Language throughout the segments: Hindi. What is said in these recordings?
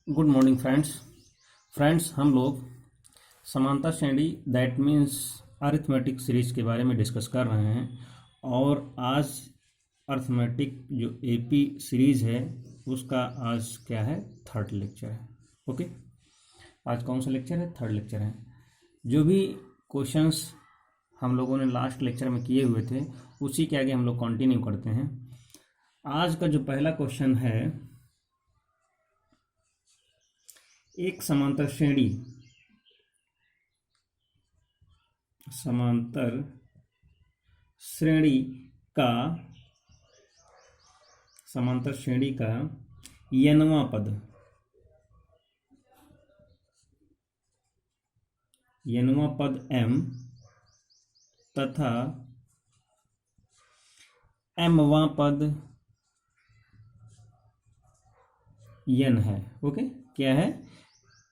गुड मॉर्निंग फ्रेंड्स हम लोग समांतर श्रेणी दैट मीन्स अरिथमेटिक सीरीज के बारे में डिस्कस कर रहे हैं। और आज अरिथमेटिक जो एपी सीरीज है उसका आज क्या है, थर्ड लेक्चर है। ओके, आज कौन सा लेक्चर है? थर्ड लेक्चर है। जो भी क्वेश्चंस हम लोगों ने लास्ट लेक्चर में किए हुए थे उसी के आगे हम लोग कंटिन्यू करते हैं। आज का जो पहला क्वेश्चन है, एक समांतर श्रेणी का n वां पद m तथा m वां पद n है। ओके, क्या है?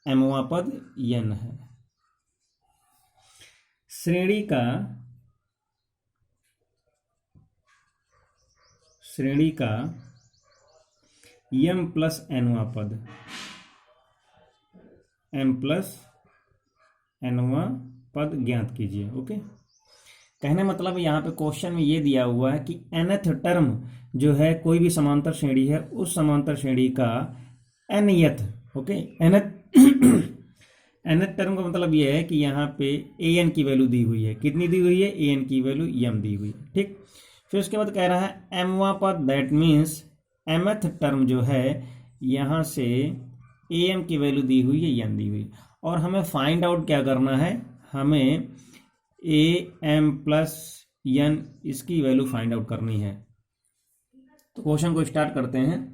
m वां पद n है। श्रेणी का m प्लस n वां पद ज्ञात कीजिए। ओके, कहने मतलब यहाँ पे क्वेश्चन में ये दिया हुआ है कि nth टर्म जो है कोई भी समांतर श्रेणी है उस समांतर श्रेणी का nth, ओके, nth टर्म का मतलब ये है कि यहाँ पे an की वैल्यू दी हुई है। कितनी दी हुई है? an की वैल्यू m दी हुई है। ठीक, फिर उसके बाद कह रहा है m वां पद, दैट मीन्स mth टर्म जो है यहाँ से am की वैल्यू दी हुई है, n दी हुई। और हमें फाइंड आउट क्या करना है? हमें am प्लस n इसकी वैल्यू फाइंड आउट करनी है। तो क्वेश्चन को स्टार्ट करते हैं।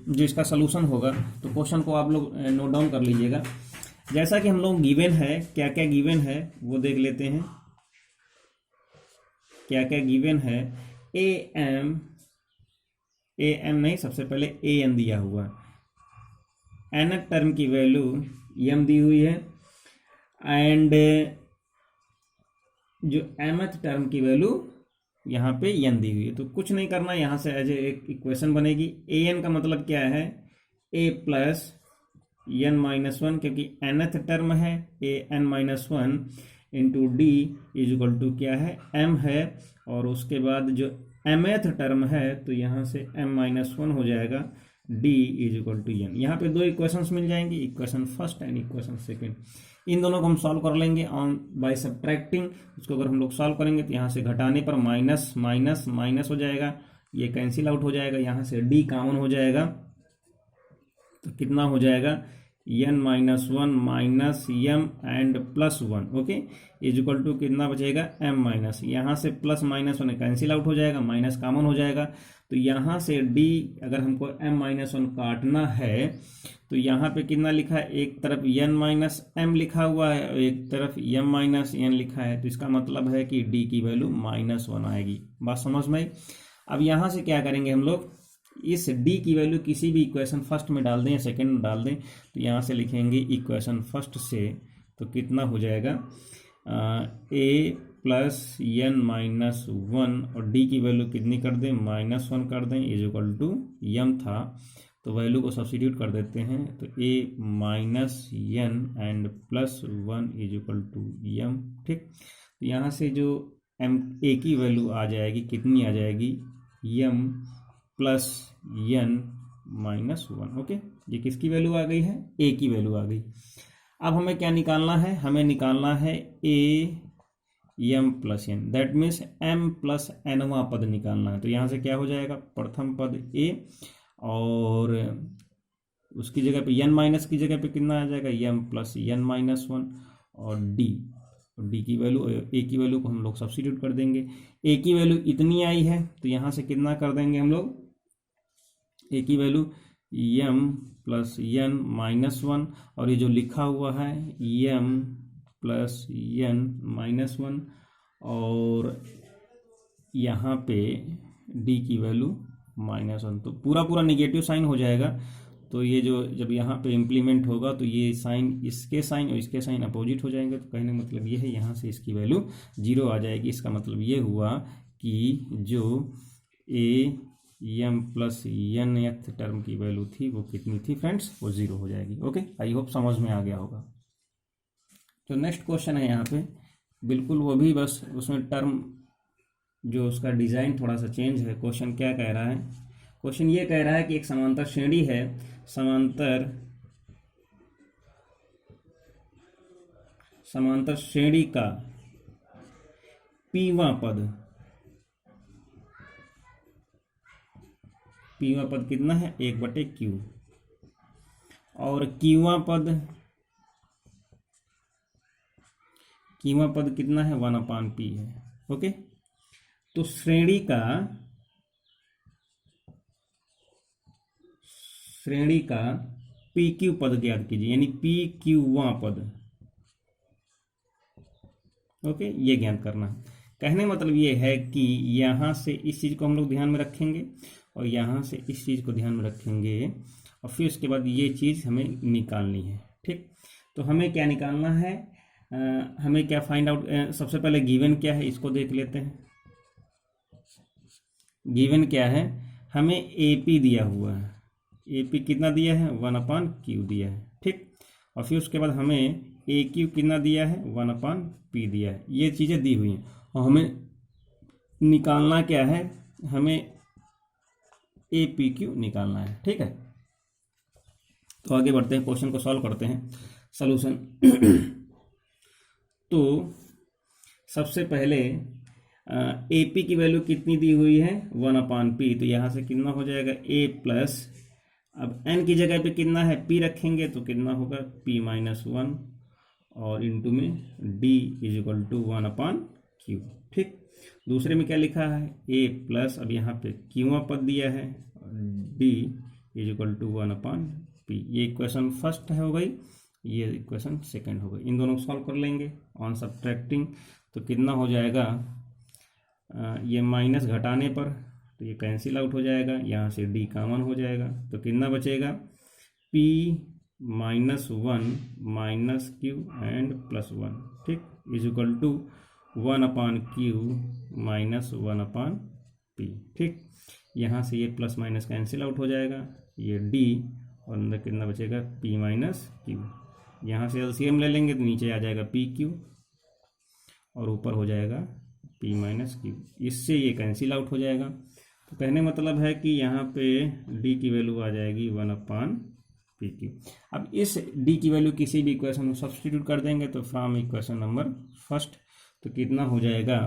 जो इसका सलूशन होगा तो क्वेश्चन को आप लोग नोट डाउन कर लीजिएगा। जैसा कि हम लोग गिवन है, क्या क्या गिवन है वो देख लेते हैं। क्या क्या गिवन है? am नहीं, सबसे पहले an दिया हुआ है। nth टर्म की वैल्यू m दी हुई है एंड जो mth टर्म की वैल्यू यहाँ पे n दी हुई है। तो कुछ नहीं करना, यहाँ से एज एक इक्वेशन बनेगी। an का मतलब क्या है? a प्लस n-1, क्योंकि nth टर्म है an-1 into D is equal to क्या है? m है। और उसके बाद जो mth टर्म है तो यहाँ से m-1 हो जाएगा, d is equal to n। यहाँ पे दो इक्वेशंस मिल जाएंगी, equation first and equation second. इन दोनों को हम सॉल्व कर लेंगे ऑन बाय सब्ट्रैक्टिंग। उसको अगर हम लोग सॉल्व करेंगे तो यहाँ से घटाने पर माइनस माइनस माइनस हो जाएगा, ये कैंसिल आउट हो जाएगा, यहाँ से d कॉमन हो जाएगा। तो कितना हो जाएगा? n-1 minus m and plus 1, okay, is equal to कितना बचेगा? m माइनस, यहाँ से प्लस माइनस 1 कैंसिल आउट हो जाएगा, माइनस कॉमन हो जाएगा। तो यहाँ से d अगर हमको m-1 काटना है तो यहाँ पे कितना लिखा है? एक तरफ n-m लिखा हुआ है और एक तरफ m-n लिखा है। तो इसका मतलब है कि d की वैल्यू -1 आएगी। बात समझ में आई? अब यहाँ से क्या करेंगे हम लोग? इस d की वैल्यू किसी भी इक्वेशन फर्स्ट में डाल दें या सेकंड में डाल दें। तो यहाँ से लिखेंगे इक्वेशन फर्स्ट से, तो कितना हो जाएगा? a प्लस n-1 और d की वैल्यू कितनी कर दें? -1 कर दें, इज इक्वल टू m था तो वैल्यू को सब्स्टिट्यूट कर देते हैं। तो a minus n and plus 1 is equal to m। ठीक, तो यहाँ से जो a की वैल्यू आ जाएगी, कितनी आ जाएगी? m plus n-1। ओके, ये किसकी वैल्यू आ गई है? a की वैल्यू आ गई। अब हमें क्या निकालना है? हमें निकालना है m plus n, that means m plus n-वां पद निकालना है। तो यहाँ से क्या हो जाएगा? प्रथम पद a और उसकी जगह पे n माइनस की जगह पे कितना आ जाएगा? m प्लस n-1 और d की वैल्यू, a की वैल्यू को हम लोग सब्स्टिट्यूट कर देंगे। a की वैल्यू इतनी आई है तो यहाँ से कितना कर देंगे हम लोग? a की वैल्यू m प्लस n-1 और ये जो लिखा हुआ है m प्लस n-1 और यहाँ पे d की वैल्यू -1। तो पूरा पूरा निगेटिव साइन हो जाएगा। तो ये जो जब यहाँ पे इम्प्लीमेंट होगा तो ये साइन, इसके साइन और इसके साइन अपोजिट हो जाएंगे। तो कहने का मतलब ये है यहाँ से इसकी वैल्यू 0 आ जाएगी। इसका मतलब ये हुआ कि जो a M plus N th term की वैल्यू थी वो कितनी थी फ्रेंड्स, वो 0 हो जाएगी। ओके, आई होप समझ में आ गया होगा। तो नेक्स्ट क्वेश्चन है यहाँ पे बिल्कुल वो भी, बस उसमें टर्म जो उसका डिज़ाइन थोड़ा सा चेंज है। क्वेश्चन क्या कह रहा है, क्वेश्चन ये कह रहा है कि एक समांतर श्रेणी है, समांतर श्रेणी का पीवां पद कितना है, 1/q, और क्यूवां पद कितना है, 1/p है। ओके, तो श्रेणी का PQ पद ज्ञात कीजिए, यानी PQवां पद। ओके, ये ज्ञात करना है। कहने मतलब ये है कि यहाँ से इस चीज़ को हम लोग ध्यान में रखेंगे और यहाँ से इस चीज़ को ध्यान में रखेंगे, और फिर उसके बाद ये चीज़ हमें निकालनी है। ठीक, तो हमें क्या निकालना है, हमें क्या फाइंड आउट, सबसे पहले गिवन क्या है इसको देख लेते हैं। गिवन क्या है, हमें AP दिया हुआ है, AP कितना दिया है, 1/q दिया है। ठीक, और फिर उसके बाद हमें AQ कितना दिया है, 1/p दिया है। ये चीज़ें दी हुई हैं और हमें निकालना क्या है, हमें APQ निकालना है। ठीक है, तो आगे बढ़ते हैं, क्वेश्चन को सॉल्व करते हैं। सॉल्यूशन तो सबसे पहले AP की वैल्यू कितनी दी हुई है, 1/p, तो यहाँ से कितना हो जाएगा, A प्लस, अब n की जगह पे कितना है, p रखेंगे तो कितना होगा, p-1, और इंटू में d = 1/q। ठीक, दूसरे में क्या लिखा है, A प्लस, अब यहाँ पे क्यूवां पद दिया है, d = 1/p। ये इक्वेशन फर्स्ट है हो गई, ये इक्वेशन सेकंड हो गई। इन दोनों को सॉल्व कर लेंगे ऑन सब्ट्रैक्टिंग, तो कितना हो जाएगा, ये माइनस घटाने पर तो ये कैंसिल आउट हो जाएगा, यहाँ से d कॉमन हो जाएगा, तो कितना बचेगा, p-1 माइनस q एंड +1। ठीक, = 1/q माइनस 1/p। ठीक, यहाँ से ये प्लस माइनस कैंसिल आउट हो जाएगा, ये d और अंदर कितना बचेगा, p-q। यहाँ से LCM ले लेंगे तो नीचे आ जाएगा pq और ऊपर हो जाएगा p-q। इससे ये कैंसिल आउट हो जाएगा। तो कहने मतलब है कि यहाँ पे d की वैल्यू आ जाएगी 1/pq। अब इस d की वैल्यू किसी भी इक्वेशन में सब्स्टिट्यूट कर देंगे, तो फ्रॉम इक्वेशन नंबर फर्स्ट, तो कितना हो जाएगा,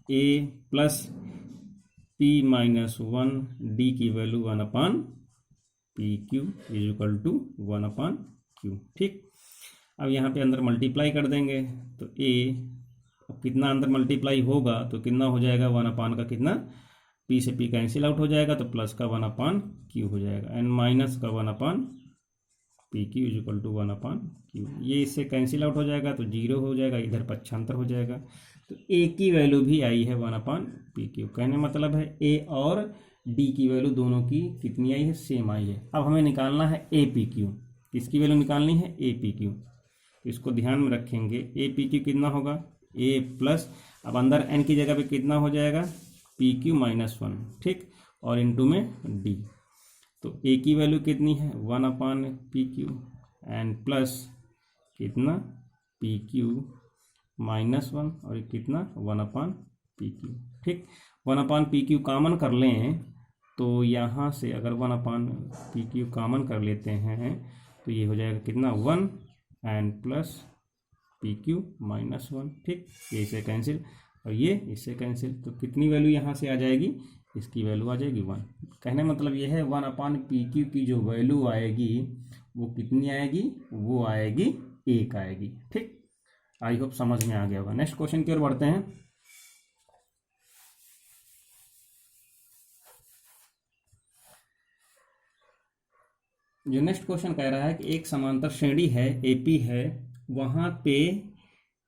a प्लस p-1 d की वैल्यू 1/pq = 1/q। ठीक, अब यहाँ पे अंदर मल्टीप्लाई कर देंगे, तो a अब कितना अंदर मल्टीप्लाई होगा, तो कितना हो जाएगा, 1/, का कितना, p से p कैंसिल आउट हो जाएगा, तो प्लस का 1/q हो जाएगा, एंड माइनस का 1/pq = 1/q। ये इससे कैंसिल आउट हो जाएगा तो 0 हो जाएगा, इधर पक्षांतर हो जाएगा, तो a की वैल्यू भी आई है 1/pq। कहने मतलब है a और d की वैल्यू दोनों की कितनी आई है, सेम आई है। अब हमें निकालना है APQ, किसकी वैल्यू निकालनी है, APQ। इसको ध्यान में रखेंगे, APQ कितना होगा, a प्लस, अब अंदर n की जगह पे कितना हो जाएगा, PQ-1। ठीक, और इंटू में d, तो a की वैल्यू कितनी है, 1/pq एंड प्लस कितना, PQ-1 और कितना, 1/pq। ठीक, 1/pq कॉमन कर लें तो यहाँ से अगर 1/pq कॉमन कर लेते हैं तो ये हो जाएगा कितना, 1 एंड प्लस PQ-1। ठीक, ये इससे कैंसिल और ये इससे कैंसिल, तो कितनी वैल्यू यहाँ से आ जाएगी, इसकी वैल्यू आ जाएगी 1। कहने मतलब ये है 1/pq की जो वैल्यू आएगी वो कितनी आएगी, वो आएगी 1 आएगी। ठीक, आई होप समझ में आ गया होगा। नेक्स्ट क्वेश्चन की ओर बढ़ते हैं। जो नेक्स्ट क्वेश्चन कह रहा है कि एक समांतर श्रेणी है, AP है, वहां पे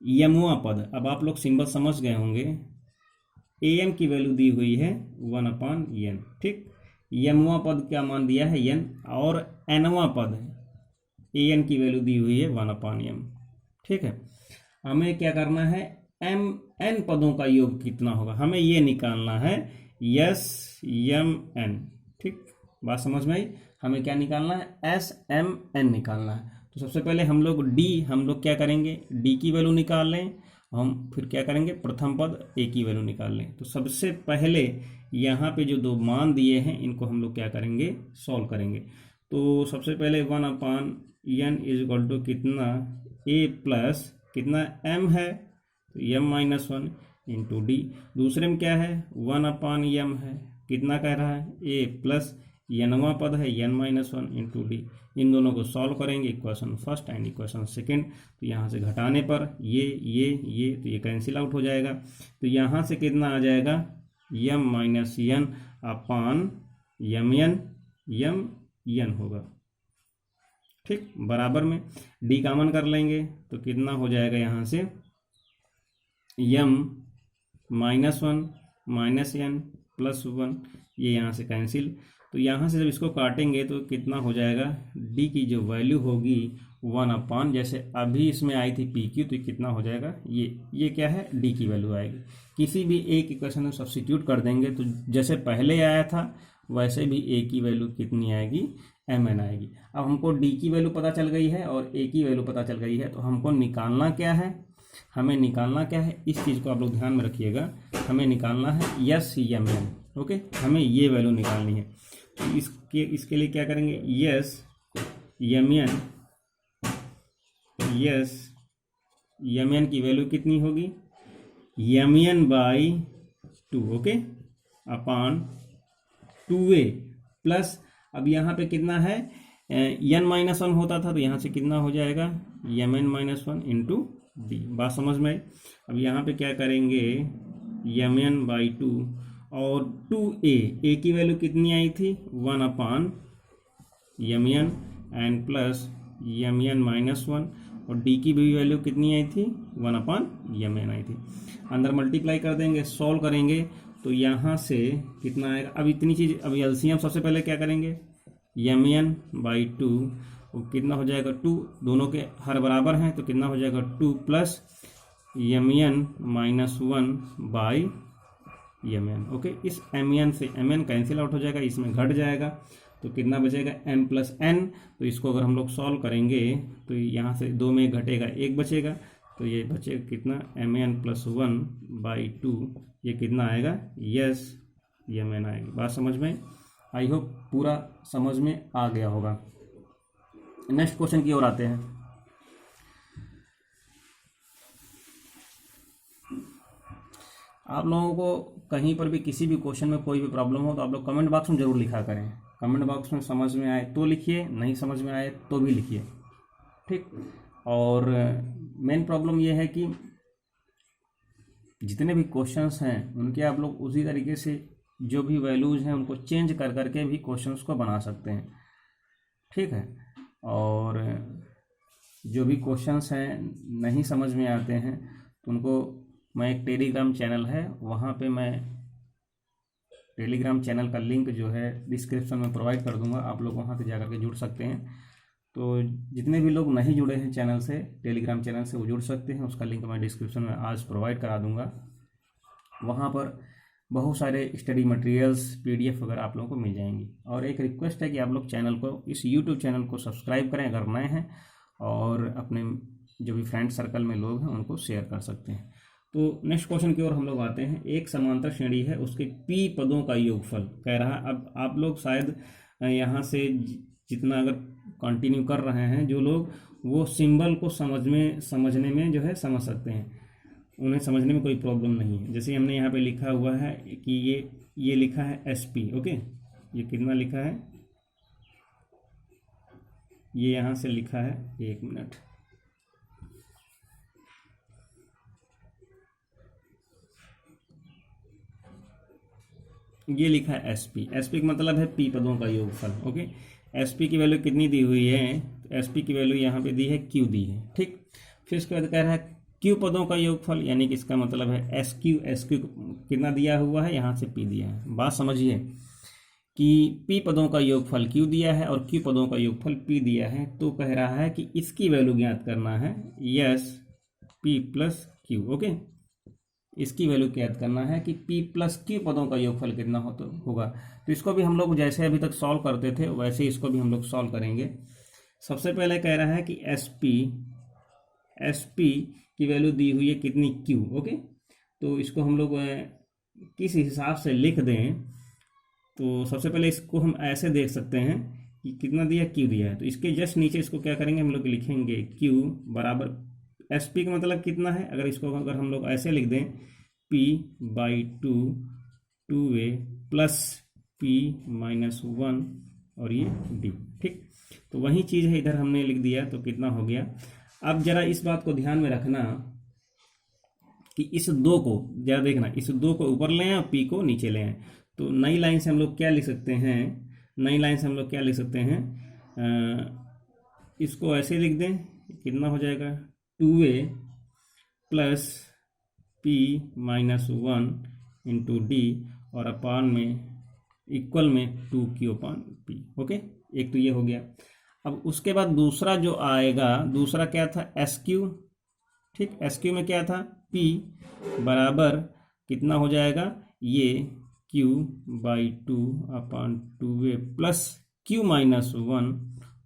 यमवा पद, अब आप लोग सिंबल समझ गए होंगे, AM की वैल्यू दी हुई है 1/n। ठीक, यमवा पद क्या मान दिया है, n, और nवा पद AN की वैल्यू दी हुई है 1/m। ठीक है, हमें क्या करना है, n पदों का योग कितना होगा, हमें ये निकालना है, एस एम एन। ठीक, बात समझ में आई। हमें क्या निकालना है, एस एम एन निकालना है। तो सबसे पहले हम लोग क्या करेंगे, डी की वैल्यू निकाल लें। हम फिर क्या करेंगे, प्रथम पद ए की वैल्यू निकाल लें। तो सबसे पहले यहाँ पे जो दो मान दिए हैं इनको हम लोग क्या करेंगे, सॉल्व करेंगे। तो सबसे पहले 1/n इज इक्वल टू कितना, ए प्लस कितना m है, तो m-1 इंटू डी। दूसरे में क्या है, 1/m है, कितना कह रहा है, a प्लस nवां पद है n-1 इंटू डी। इन दोनों को सॉल्व करेंगे, equation first and equation second. तो यहाँ से घटाने पर ये तो ये कैंसिल आउट हो जाएगा। तो यहाँ से कितना आ जाएगा, m-n अपान mn होगा। ठीक, बराबर में डी कॉमन कर लेंगे तो कितना हो जाएगा, यहाँ से m-1 माइनस n प्लस 1, ये यहाँ से कैंसिल। तो यहाँ से जब इसको काटेंगे तो कितना हो जाएगा, डी की जो वैल्यू होगी 1/, जैसे अभी इसमें आई थी पी क्यू, तो कितना हो जाएगा, ये क्या है, डी की वैल्यू आएगी। किसी भी एक इक्वेशन में सब्स्टिट्यूट कर देंगे तो जैसे पहले आया था वैसे भी ए की वैल्यू कितनी आएगी, mn आएगी। अब हमको डी की वैल्यू पता चल गई है और ए की वैल्यू पता चल गई है, तो हमको निकालना क्या है, हमें निकालना क्या है, इस चीज़ को आप लोग ध्यान में रखिएगा। हमें निकालना है यस एम एन। ओके, हमें ये वैल्यू निकालनी है। तो इसके लिए क्या करेंगे, यस एम एन की वैल्यू कितनी होगी, mn/2, ओके, अपान 2a प्लस, अब यहाँ पे कितना है, n-1 होता था तो यहाँ से कितना हो जाएगा, mn-1 इंटू डी। बात समझ में आई। अब यहाँ पे क्या करेंगे, mn/2 और 2a की वैल्यू कितनी आई थी, 1/mn एंड प्लस mn-1, और डी की भी वैल्यू कितनी आई थी, 1/mn आई थी। अंदर मल्टीप्लाई कर देंगे, सॉल्व करेंगे तो यहाँ से कितना आएगा। अब इतनी चीज़, अब एलसीएम सबसे पहले क्या करेंगे, mn/2 कितना हो जाएगा, 2, दोनों के हर बराबर हैं तो कितना हो जाएगा, 2 प्लस mn-1/mn। ओके, इस mn से mn कैंसिल आउट हो जाएगा, इसमें घट जाएगा तो कितना बचेगा, m प्लस n। तो इसको अगर हम लोग सॉल्व करेंगे तो यहाँ से 2 में घटेगा, 1 बचेगा, तो ये बचेगा कितना, mn+1/2, ये कितना आएगा, यस mn आएगी। बात समझ में, आई होप पूरा समझ में आ गया होगा। नेक्स्ट क्वेश्चन की ओर आते हैं। आप लोगों को कहीं पर भी किसी भी क्वेश्चन में कोई भी प्रॉब्लम हो तो आप लोग कमेंट बॉक्स में ज़रूर लिखा करें। कमेंट बॉक्स में समझ में आए तो लिखिए, नहीं समझ में आए तो भी लिखिए। ठीक, और मेन प्रॉब्लम ये है कि जितने भी क्वेश्चंस हैं उनके आप लोग उसी तरीके से जो भी वैल्यूज़ हैं उनको चेंज कर करके भी क्वेश्चंस को बना सकते हैं। ठीक है, और जो भी क्वेश्चंस हैं नहीं समझ में आते हैं तो उनको मैं एक टेलीग्राम चैनल है, वहाँ पे मैं टेलीग्राम चैनल का लिंक जो है डिस्क्रिप्शन में प्रोवाइड कर दूंगा, आप लोग वहाँ पे जा कर के जुड़ सकते हैं। तो जितने भी लोग नहीं जुड़े हैं चैनल से, टेलीग्राम चैनल से, वो जुड़ सकते हैं। उसका लिंक मैं डिस्क्रिप्शन में आज प्रोवाइड करा दूंगा। वहाँ पर बहुत सारे स्टडी मटेरियल्स, PDF वगैरह आप लोगों को मिल जाएंगी। और एक रिक्वेस्ट है कि आप लोग चैनल को, इस YouTube चैनल को सब्सक्राइब करें अगर नए हैं, और अपने जो भी फ्रेंड सर्कल में लोग हैं उनको शेयर कर सकते हैं। तो नेक्स्ट क्वेश्चन की ओर हम लोग आते हैं। एक समांतर श्रेणी है, उसके P पदों का योगफल कह रहा है। अब आप लोग शायद यहाँ से जितना अगर कंटिन्यू कर रहे हैं जो लोग, वो सिंबल को समझने में जो है समझ सकते हैं, उन्हें समझने में कोई प्रॉब्लम नहीं है। जैसे हमने यहाँ पे लिखा हुआ है कि ये लिखा है SP। ओके, ये कितना लिखा है, ये यहाँ से लिखा है, 1 मिनट, ये लिखा है SP। SP का मतलब है P पदों का योगफल। ओके, SP की वैल्यू कितनी दी हुई है, SP की वैल्यू यहाँ पे दी है, Q दी है। ठीक, फिर इसके बाद कह रहा है Q पदों का योगफल, यानी कि इसका मतलब है SQ कितना दिया हुआ है, यहाँ से P दिया है। बात समझिए कि P पदों का योगफल Q दिया है और Q पदों का योगफल P दिया है, तो कह रहा है कि इसकी वैल्यू ज्ञात करना है, yes P plus Q। Okay, इसकी वैल्यू ज्ञात करना है कि p प्लस q पदों का योगफल कितना होगा। तो इसको भी हम लोग जैसे अभी तक सॉल्व करते थे वैसे ही इसको भी हम लोग सॉल्व करेंगे। सबसे पहले कह रहा है कि SP की वैल्यू दी हुई है कितनी, q। ओके, तो इसको हम लोग किस हिसाब से लिख दें, तो सबसे पहले इसको हम ऐसे देख सकते हैं कि कितना दिया, q दिया है। तो इसके जस्ट नीचे इसको क्या करेंगे, हम लोग लिखेंगे q बराबर SP का मतलब कितना है, अगर हम लोग ऐसे लिख दें p/2 प्लस p-1 और ये d। ठीक, तो वही चीज़ है, इधर हमने लिख दिया तो कितना हो गया। अब जरा इस बात को ध्यान में रखना कि इस 2 को जरा देखना, इस 2 को ऊपर ले आए और p को नीचे ले आए। तो नई लाइन से हम लोग क्या लिख सकते हैं, इसको ऐसे लिख दें, कितना हो जाएगा 2a plus p-1 into D और अपान में इक्वल में 2q/p। ओके, एक तो ये हो गया। अब उसके बाद दूसरा जो आएगा, दूसरा क्या था, SQ। ठीक, SQ में क्या था, p बराबर कितना हो जाएगा, ये q/2/2a प्लस q-1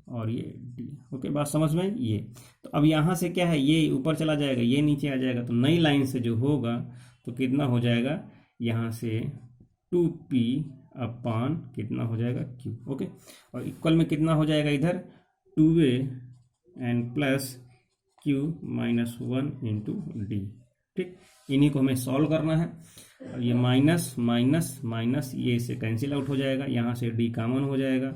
और ये d। ओके, बात समझ में ये। तो अब यहाँ से क्या है, ये ऊपर चला जाएगा, ये नीचे आ जाएगा, तो नई लाइन से जो होगा तो कितना हो जाएगा, यहाँ से 2p अपान कितना हो जाएगा q। ओके, और इक्वल में कितना हो जाएगा इधर 2a and plus q-1 into D. ठीक, इन्हीं को हमें सॉल्व करना है। और ये माइनस माइनस माइनस ये इससे कैंसिल आउट हो जाएगा, यहाँ से d कॉमन हो जाएगा,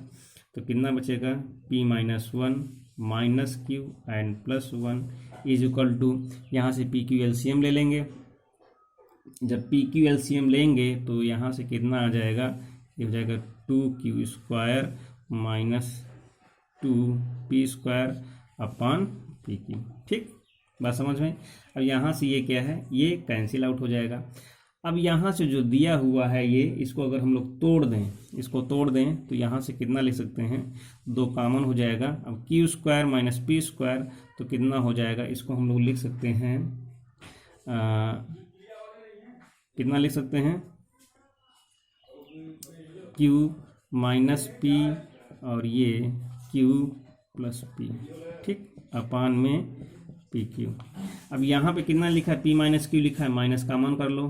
तो कितना बचेगा p-1 minus q and plus 1 is equal to, यहाँ से p q एलसीएम ले लेंगे। जब p q एलसीएम लेंगे तो यहाँ से कितना आ जाएगा, ये हो जाएगा 2q² माइनस 2p² अपान pq। ठीक, बात समझ में। अब यहाँ से ये क्या है, ये कैंसिल आउट हो जाएगा। अब यहाँ से जो दिया हुआ है ये, इसको अगर हम लोग तोड़ दें, तो यहाँ से कितना लिख सकते हैं, 2 कॉमन हो जाएगा। अब q² माइनस p², तो कितना हो जाएगा, इसको हम लोग लिख सकते हैं, कितना लिख सकते हैं, q माइनस p और ये q प्लस p। ठीक, अपान में pq। अब यहाँ पे कितना लिखा है, p माइनस q लिखा है, माइनस कॉमन कर लो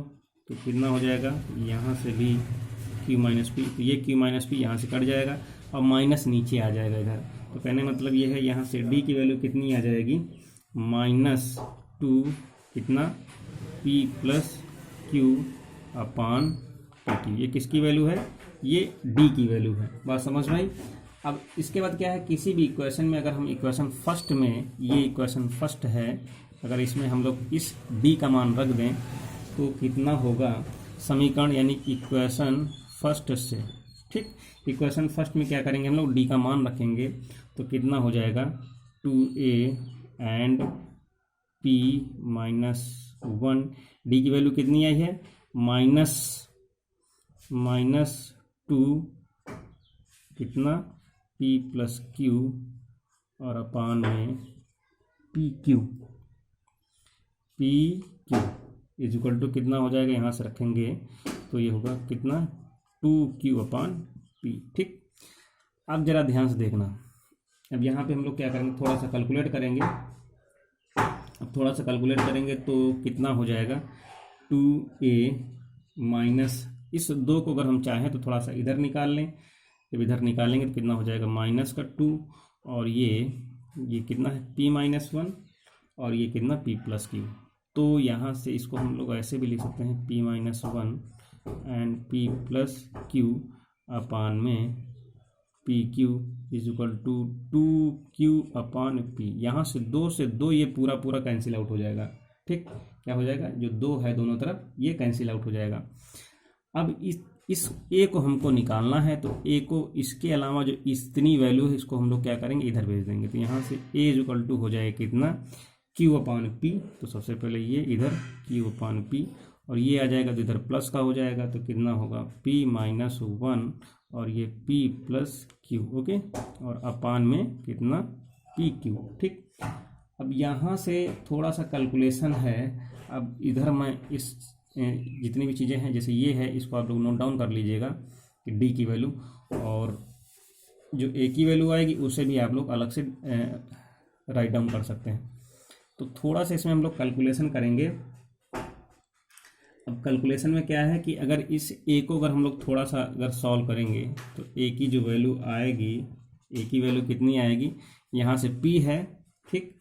तो कितना हो जाएगा, यहाँ से भी q माइनस p, तो ये q माइनस p यहाँ से कट जाएगा और माइनस नीचे आ जाएगा इधर। तो कहने मतलब ये है, यहाँ से d की वैल्यू कितनी आ जाएगी, -2 कितना p प्लस q अपान pt। ये किसकी वैल्यू है, ये d की वैल्यू है। बात समझ में आई। अब इसके बाद क्या है, किसी भी इक्वेशन में अगर हम इक्वेशन फर्स्ट में, ये इक्वेशन फर्स्ट है, अगर इसमें हम लोग इस d का मान रख दें तो कितना होगा समीकरण, यानी इक्वेशन फर्स्ट से। ठीक, इक्वेशन फर्स्ट में क्या करेंगे, हम लोग d का मान रखेंगे तो कितना हो जाएगा 2a एंड p-1। d की वैल्यू कितनी आई है, -2 कितना p प्लस q और अपान में pq इज इक्वल टू कितना हो जाएगा, यहाँ से रखेंगे तो ये होगा कितना 2q/p। ठीक, अब जरा ध्यान से देखना, अब यहाँ पे हम लोग क्या करेंगे, थोड़ा सा कैलकुलेट करेंगे। अब थोड़ा सा कैलकुलेट करेंगे तो कितना हो जाएगा 2a माइनस, इस 2 को अगर हम चाहें तो थोड़ा सा इधर निकाल लें, जब इधर निकालेंगे तो कितना हो जाएगा -2 और ये कितना है p-1 और ये कितना p प्लस q। तो यहाँ से इसको हम लोग ऐसे भी लिख सकते हैं p-1 and p plus q अपान में pq is equal to 2q/p। यहाँ से 2 से 2 ये पूरा कैंसिल आउट हो जाएगा। ठीक, क्या हो जाएगा, जो 2 है दोनों तरफ ये कैंसिल आउट हो जाएगा। अब इस a को हमको निकालना है, तो a को इसके अलावा जो इतनी वैल्यू है इसको हम लोग क्या करेंगे, इधर भेज देंगे। तो यहाँ से a इज इक्वल टू हो जाएगा कितना q/p। तो सबसे पहले ये इधर q/p और ये आ जाएगा तो इधर प्लस का हो जाएगा, तो कितना होगा p-1 और ये p प्लस q। ओके, और अपान में कितना pq। ठीक, अब यहाँ से थोड़ा सा कैलकुलेशन है। अब इधर मैं इस जितनी भी चीज़ें हैं जैसे ये है इसको आप लोग नोट डाउन कर लीजिएगा कि डी की वैल्यू, और जो ए की वैल्यू आएगी उसे भी आप लोग अलग से राइट डाउन कर सकते हैं। तो थोड़ा सा इसमें हम लोग कैलकुलेशन करेंगे। अब कैलकुलेशन में क्या है कि अगर इस ए को अगर हम लोग थोड़ा सा अगर सॉल्व करेंगे तो ए की जो वैल्यू आएगी, ए की वैल्यू कितनी आएगी, यहाँ से पी है, ठीक,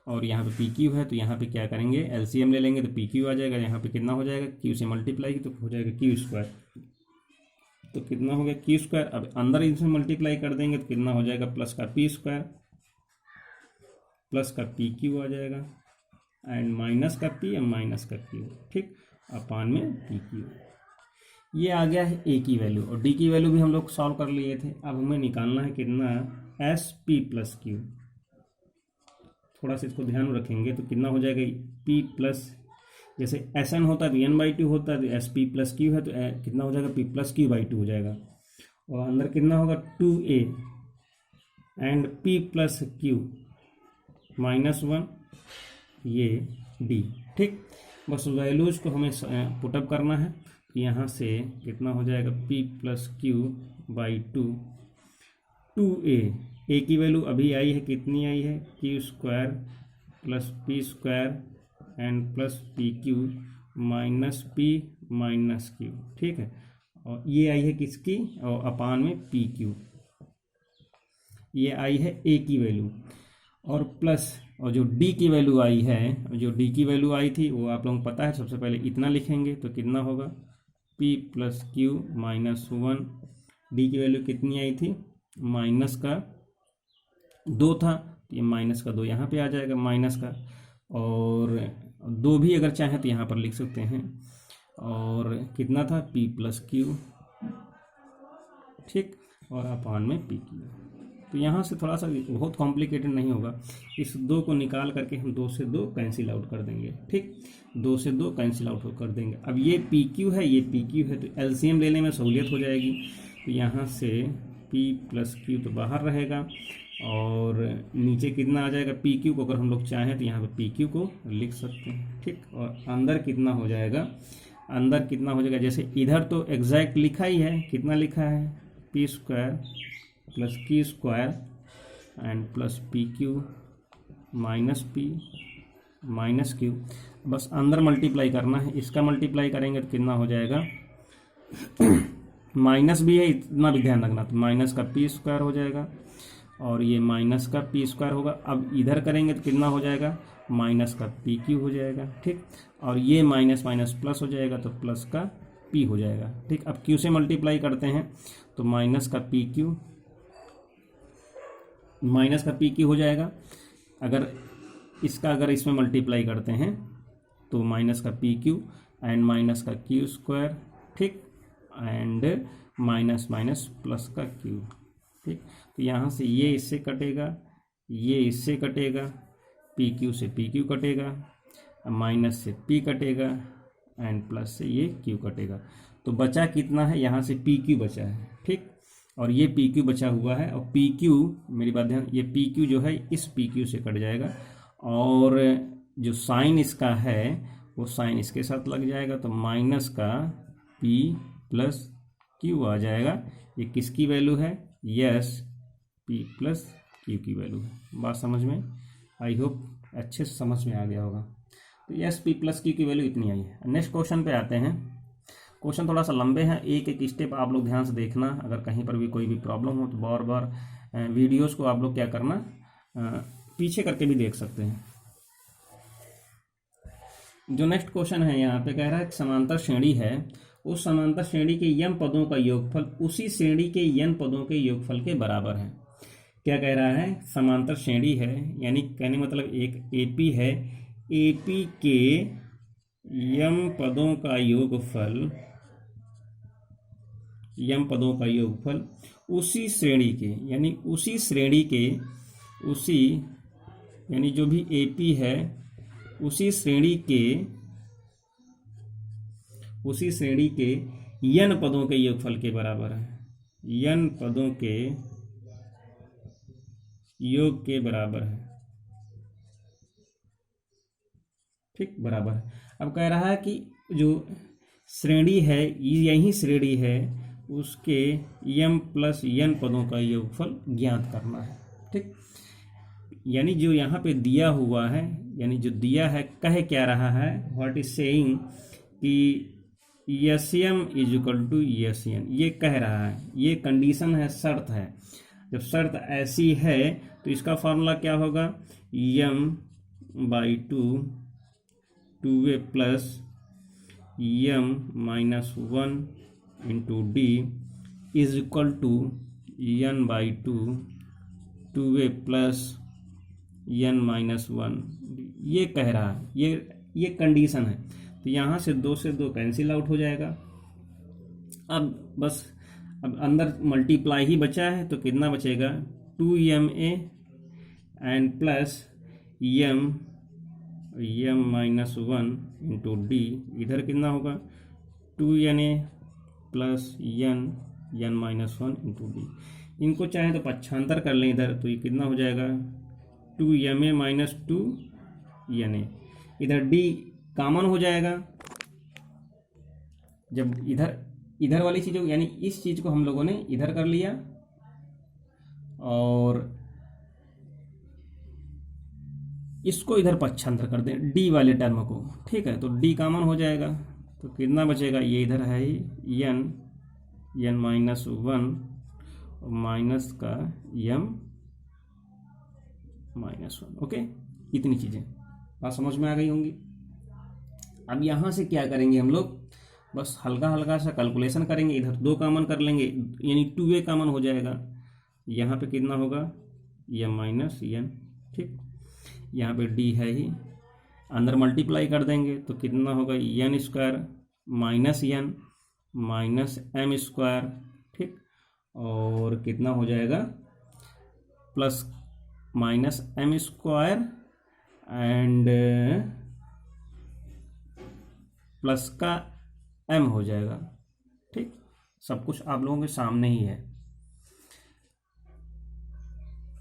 और यहाँ पे पी क्यू है, तो यहाँ पे क्या करेंगे एलसीएम ले लेंगे तो पी क्यू आ जाएगा। यहाँ पे कितना हो जाएगा, क्यू से मल्टीप्लाई तो हो जाएगा क्यू स्क्वायर, तो कितना हो गया क्यू स्क्वायर। अब अंदर इसमें मल्टीप्लाई कर देंगे तो कितना हो जाएगा, प्लस का पी स्क्वायर प्लस का पी क्यू आ जाएगा एंड माइनस का पी एंड माइनस का क्यू, ठीक, अपान में पी क्यू। ये आ गया है ए की वैल्यू, और डी की वैल्यू भी हम लोग सॉल्व कर लिए थे। अब हमें निकालना है कितना, एस पी प्लस क्यू। थोड़ा सा इसको ध्यान में रखेंगे तो कितना हो जाएगा, पी प्लस, जैसे एस एन होता है तो एन बाई टू होता है, तो एस पी प्लस क्यू है तो कितना हो जाएगा, P plus Q by two हो जाएगा। और अंदर कितना होगा, 2a and p plus Q minus 1, ये d, ठीक। बस वैल्यूज को हमें पुटअप करना है। तो यहाँ से कितना हो जाएगा, p plus Q by two, 2a, a की वैल्यू अभी आई है, कितनी आई है, Q square plus P square and plus P Q minus P minus Q, ठीक है। और ये आई है किसकी, और अपान में पी क्यू, ये आई है ए की वैल्यू, और प्लस, और जो डी की वैल्यू आई है, जो डी की वैल्यू आई थी वो आप लोगों को पता है, सबसे पहले इतना लिखेंगे तो कितना होगा, P plus Q minus 1, D की वैल्यू कितनी आई थी, माइनस का 2 था, ये माइनस का 2 यहाँ पे आ जाएगा माइनस का, और 2 भी अगर चाहें तो यहाँ पर लिख सकते हैं, और कितना था, p प्लस क्यू, ठीक, और अपान में पी क्यू। तो यहाँ से थोड़ा सा बहुत कॉम्प्लिकेटेड नहीं होगा, इस 2 को निकाल करके हम 2 से 2 कैंसिल आउट कर देंगे, ठीक, 2 से 2 कैंसिल आउट कर देंगे। अब ये पी क्यू है, ये पी क्यू है, तो एलसीएम लेने में सहूलियत हो जाएगी। तो यहाँ से p प्लस क्यू तो बाहर रहेगा, और नीचे कितना आ जाएगा, पी क्यू को अगर हम लोग चाहें तो यहाँ पे पी क्यू को लिख सकते हैं, ठीक। और अंदर कितना हो जाएगा, अंदर कितना हो जाएगा, जैसे इधर तो एग्जैक्ट लिखा ही है, कितना लिखा है, P square plus Q square and plus P Q minus P minus Q, बस अंदर मल्टीप्लाई करना है। इसका मल्टीप्लाई करेंगे तो कितना हो जाएगा, माइनस भी है, इतना भी ध्यान रखना, तो माइनस का पी स्क्वायर हो जाएगा, और ये माइनस का पी स्क्वायर होगा। अब इधर करेंगे तो कितना हो जाएगा, माइनस का पी क्यू हो जाएगा, ठीक, और ये माइनस माइनस प्लस हो जाएगा तो प्लस का पी हो जाएगा, ठीक। अब क्यू से मल्टीप्लाई करते हैं तो माइनस का पी क्यू, माइनस का पी क्यू हो जाएगा। अगर इसका अगर इसमें मल्टीप्लाई करते हैं तो माइनस का पी क्यू एंड माइनस का क्यू स्क्वायर, ठीक, एंड माइनस माइनस प्लस का क्यू, ठीक। तो यहाँ से ये इससे कटेगा, ये इससे कटेगा, पी क्यू से पी क्यू कटेगा, माइनस से पी कटेगा एंड प्लस से ये क्यू कटेगा। तो बचा कितना है, यहाँ से पी क्यू बचा है, ठीक, और ये पी क्यू बचा हुआ है, और पी क्यू, मेरी बात ध्यान, ये पी क्यू जो है इस पी क्यू से कट जाएगा, और जो साइन इसका है वो साइन इसके साथ लग जाएगा, तो माइनस का पी प्लस क्यू आ जाएगा। ये किसकी वैल्यू है, यस, पी प्लस क्यू की वैल्यू है। बात समझ में, आई होप अच्छे से समझ में आ गया होगा। तो यस, पी प्लस क्यू की वैल्यू इतनी आई है। नेक्स्ट क्वेश्चन पे आते हैं। क्वेश्चन थोड़ा सा लंबे हैं, एक एक स्टेप आप लोग ध्यान से देखना, अगर कहीं पर भी कोई भी प्रॉब्लम हो तो बार बार वीडियोस को आप लोग क्या करना, पीछे करके भी देख सकते हैं। जो नेक्स्ट क्वेश्चन है यहाँ पे कह रहा है समांतर श्रेणी है, उस समांतर श्रेणी के n पदों का योगफल उसी श्रेणी के n पदों के योगफल के बराबर है। क्या कह रहा है, समांतर श्रेणी है, यानी कहने मतलब एक एपी है, एपी के m पदों का योगफल, m पदों का योगफल उसी श्रेणी के, यानी उसी श्रेणी के, उसी यानी जो भी एपी है उसी श्रेणी के n पदों के योगफल के बराबर है, n पदों के योग के बराबर है। ठीक बराबर है। अब कह रहा है कि जो श्रेणी है, यही श्रेणी है, उसके m प्लस n पदों का योगफल ज्ञात करना है। ठीक, यानी जो यहाँ पे दिया हुआ है, यानी जो दिया है, कह क्या रहा है, व्हाट इज सेइंग कि Sm is equal to Sn, ये कह रहा है, ये कंडीशन है, शर्त है। जब शर्त ऐसी है तो इसका फॉर्मूला क्या होगा, m/2 2a plus m-1 into D is equal to n/2 2a plus n-1, ये कह रहा है, ये कंडीशन है। तो यहाँ से 2 कैंसिल आउट हो जाएगा। अब अंदर मल्टीप्लाई ही बचा है, तो कितना बचेगा, 2ma and plus m-1 into D, इधर कितना होगा 2na plus n-1 into D. इनको चाहे तो पक्षांतर कर लें इधर, तो ये कितना हो जाएगा 2ma माइनस 2na, इधर d कॉमन हो जाएगा। जब इधर वाली चीज़, यानी इस चीज़ को हम लोगों ने इधर कर लिया और इसको इधर पक्षांतर कर दें d वाले टर्म को, ठीक है, तो d कॉमन हो जाएगा। तो कितना बचेगा, ये इधर है ही n-1 और माइनस का m-1। ओके, इतनी चीज़ें बात समझ में आ गई होंगी। अब यहाँ से क्या करेंगे हम लोग, बस हल्का हल्का सा कैलकुलेशन करेंगे, इधर 2 कॉमन कर लेंगे, यानी 2a कॉमन हो जाएगा। यहाँ पे कितना होगा m-n, ठीक, यहाँ पे d है ही, अंदर मल्टीप्लाई कर देंगे तो कितना होगा n² minus n minus m², ठीक, और कितना हो जाएगा plus minus m² and plus का m हो जाएगा। ठीक, सब कुछ आप लोगों के सामने ही है।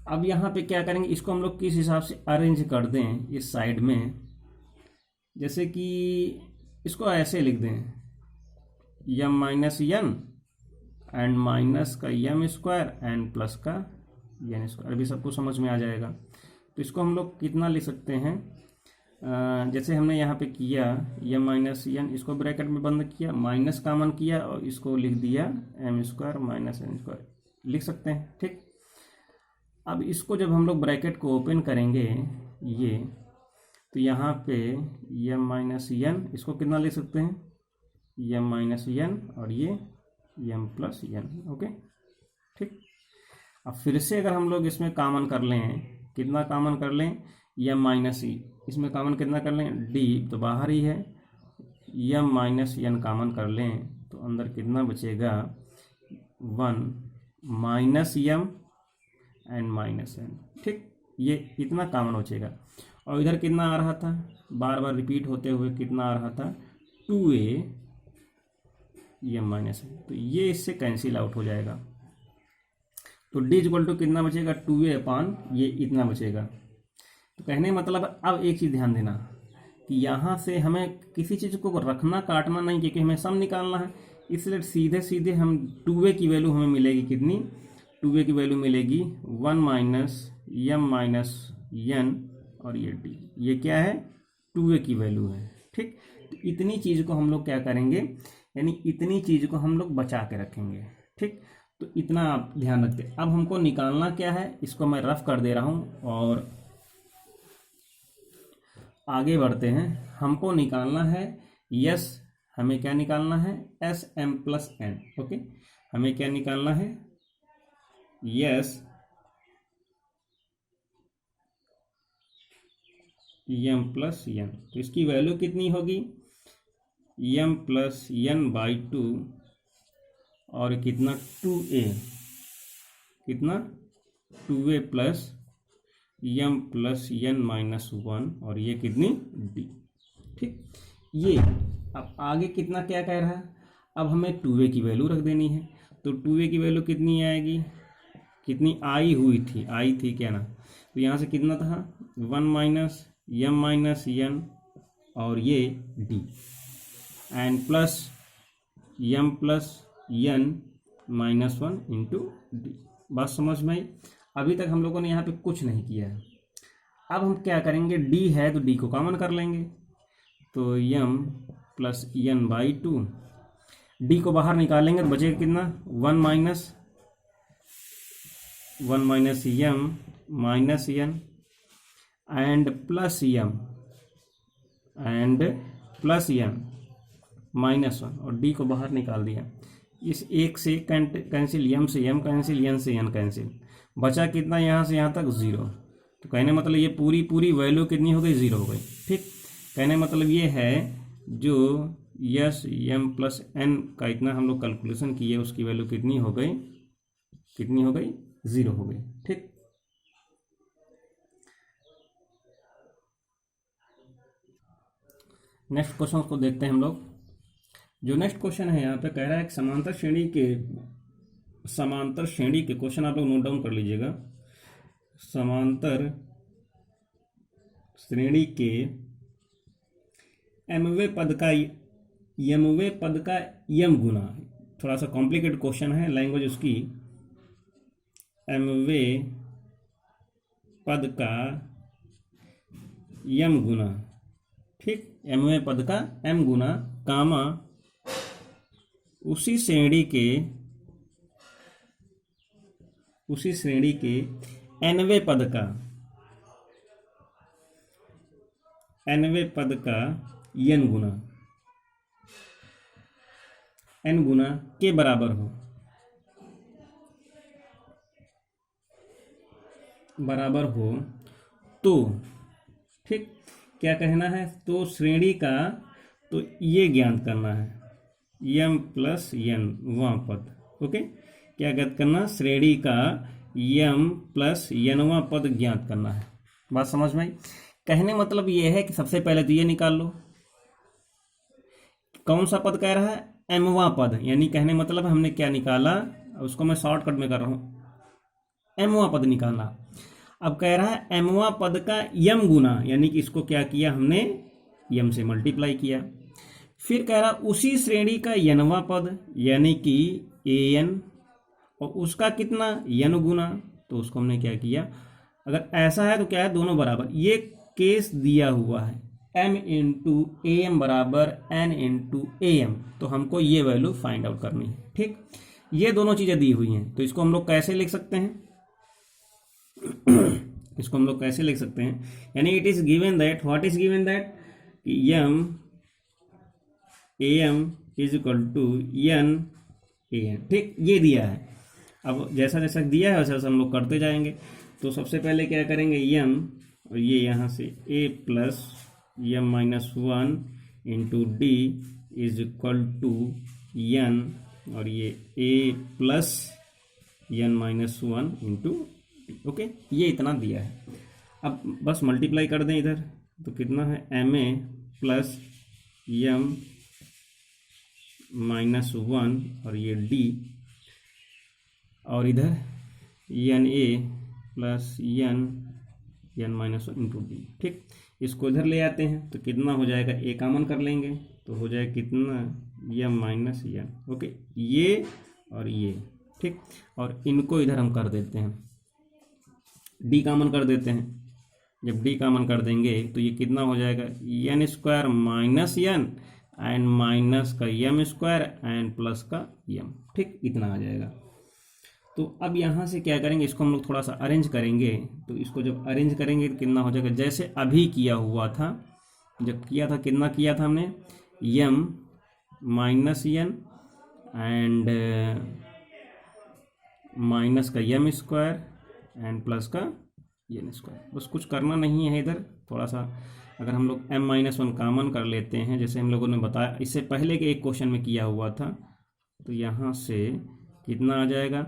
अब यहाँ पे क्या करेंगे, इसको हम लोग किस हिसाब से अरेंज कर दें इस साइड में, जैसे कि इसको ऐसे लिख दें m-n एंड माइनस का m² एंड प्लस का n², अभी सबको समझ में आ जाएगा। तो इसको हम लोग कितना लिख सकते हैं, जैसे हमने यहाँ पे किया m-n, इसको ब्रैकेट में बंद किया, माइनस कॉमन किया और इसको लिख दिया m² माइनस n², लिख सकते हैं। ठीक, अब इसको जब हम लोग ब्रैकेट को ओपन करेंगे ये, तो यहाँ पे m-n, इसको कितना लिख सकते हैं m-n और ये m+n। ओके, ठीक, अब फिर से अगर हम लोग इसमें कॉमन कर लें, कितना कॉमन कर लें m-e, इसमें कॉमन कितना कर लें d, तो बाहर ही है, m-n कॉमन कर लें तो अंदर कितना बचेगा 1 minus m and minus n। ठीक, ये इतना कॉमन बचेगा। और इधर कितना आ रहा था, बार बार रिपीट होते हुए कितना आ रहा था 2a m-n, तो ये इससे कैंसिल आउट हो जाएगा। तो d इक्वल टू कितना बचेगा 2a अपान ये इतना बचेगा। तो कहने का मतलब, अब एक चीज़ ध्यान देना कि यहाँ से हमें किसी चीज़ को रखना काटना नहीं, क्योंकि हमें सम निकालना है, इसलिए सीधे सीधे हम 2a की वैल्यू हमें मिलेगी कितनी, 2a की वैल्यू मिलेगी 1 माइनस m-n और ये d, ये क्या है 2a की वैल्यू है। ठीक, तो इतनी चीज़ को हम लोग क्या करेंगे, यानी इतनी चीज़ को हम लोग बचा के रखेंगे। ठीक, तो इतना आप ध्यान रखते। अब हमको निकालना क्या है, इसको मैं रफ कर दे रहा हूँ और आगे बढ़ते हैं। हमको निकालना है यस, हमें क्या निकालना है Sm+n। ओके, हमें क्या निकालना है यस m+n। तो इसकी वैल्यू कितनी होगी m+n/2 और कितना 2a, कितना 2a प्लस m+n-1 और ये कितनी d। ठीक, ये अब आगे कितना क्या कह रहा है, अब हमें 2a की वैल्यू रख देनी है। तो 2a की वैल्यू कितनी आएगी, कितनी आई थी क्या ना, तो यहाँ से कितना था 1 माइनस m-n और ये d, and plus m plus N minus one into d. बात समझ में आई? अभी तक हम लोगों ने यहाँ पे कुछ नहीं किया है। अब हम क्या करेंगे, डी है तो डी को कॉमन कर लेंगे, तो M plus N by two, D को बाहर निकालेंगे तो बचेगा कितना, one minus M minus N and plus N minus one, और डी को बाहर निकाल दिया। इस एक से कैंसिल, यम से यम कैंसिल, एन से एन कैंसिल, बचा कितना यहाँ से यहाँ तक, ज़ीरो। तो कहने मतलब ये पूरी वैल्यू कितनी हो गई, ज़ीरो हो गई। ठीक, कहने मतलब ये है जो यस एम प्लस एन का इतना हम लोग कैलकुलेशन किए उसकी वैल्यू कितनी हो गई, ज़ीरो हो गई। ठीक, नेक्स्ट क्वेश्चन को देखते हैं हम लोग। जो नेक्स्ट क्वेश्चन है यहाँ पे कह रहा है समांतर श्रेणी के क्वेश्चन आप लोग नोट डाउन कर लीजिएगा। समांतर श्रेणी के एमवे पद का यम गुना, थोड़ा सा कॉम्प्लिकेटेड क्वेश्चन है, लैंग्वेज उसकी, एमवे पद का यम गुना। ठीक, एमवे पद का एम गुना कामा उसी श्रेणी के एनवे पद का एन गुना के बराबर हो तो, ठीक, क्या कहना है, तो श्रेणी का, तो ये ज्ञात करना है, यम प्लस एन वां पद। ओके, क्या ज्ञात करना, श्रेणी का यम प्लस एनवां पद ज्ञात करना है। बात समझ में आई? कहने मतलब ये है कि सबसे पहले तो ये निकाल लो, कौन सा पद कह रहा है, एमवां पद, यानी कहने मतलब हमने क्या निकाला, उसको मैं शॉर्टकट में कर रहा हूँ, एमवां पद निकालना। अब कह रहा है एमवां पद का यम गुना, यानी कि इसको क्या किया हमने, यम से मल्टीप्लाई किया। फिर कह रहा उसी श्रेणी का एनवां पद, यानी कि एन, और उसका कितना, एन गुना, तो उसको हमने क्या किया, अगर ऐसा है तो क्या है, दोनों बराबर, ये केस दिया हुआ है, m इंटू ए एम बराबर n इंटू ए एम, तो हमको ये वैल्यू फाइंड आउट करनी है। ठीक, ये दोनों चीज़ें दी हुई हैं, तो इसको हम लोग कैसे लिख सकते हैं इसको हम लोग कैसे लिख सकते हैं, यानी it is given that, what is given that, m a m is equal to n a n. ठीक, ये दिया है। अब जैसा जैसा दिया है वैसा वैसा हम लोग करते जाएंगे। तो सबसे पहले क्या करेंगे, एम, और ये यहाँ से A plus M minus one into D is equal to N, और ये A plus N minus one into D. Okay, ये इतना दिया है। अब बस मल्टीप्लाई कर दें इधर, तो कितना है, m a plus M minus one, और ये डी, और इधर n a plus N minus one into D. ठीक, इसको इधर ले आते हैं तो कितना हो जाएगा, ए कॉमन कर लेंगे तो हो जाएगा कितना, एम माइनस एन। ओके, ये और ये। ठीक, और इनको इधर हम कर देते हैं, डी कॉमन कर देते हैं। जब डी कॉमन कर देंगे तो ये कितना हो जाएगा, n square minus N and minus का एम स्क्वायर एंड प्लस का एम। ठीक, इतना आ जाएगा। तो अब यहाँ से क्या करेंगे, इसको हम लोग थोड़ा सा अरेंज करेंगे। तो इसको जब अरेंज करेंगे तो कितना हो जाएगा, जैसे अभी किया हुआ था, जब किया था कितना किया था हमने, m minus N and minus का एम स्क्वायर एंड प्लस का एन स्क्वायर। बस कुछ करना नहीं है इधर, थोड़ा सा अगर हम लोग एम माइनस वन कॉमन कर लेते हैं, जैसे हम लोगों ने बताया इससे पहले के एक क्वेश्चन में किया हुआ था, तो यहाँ से कितना आ जाएगा,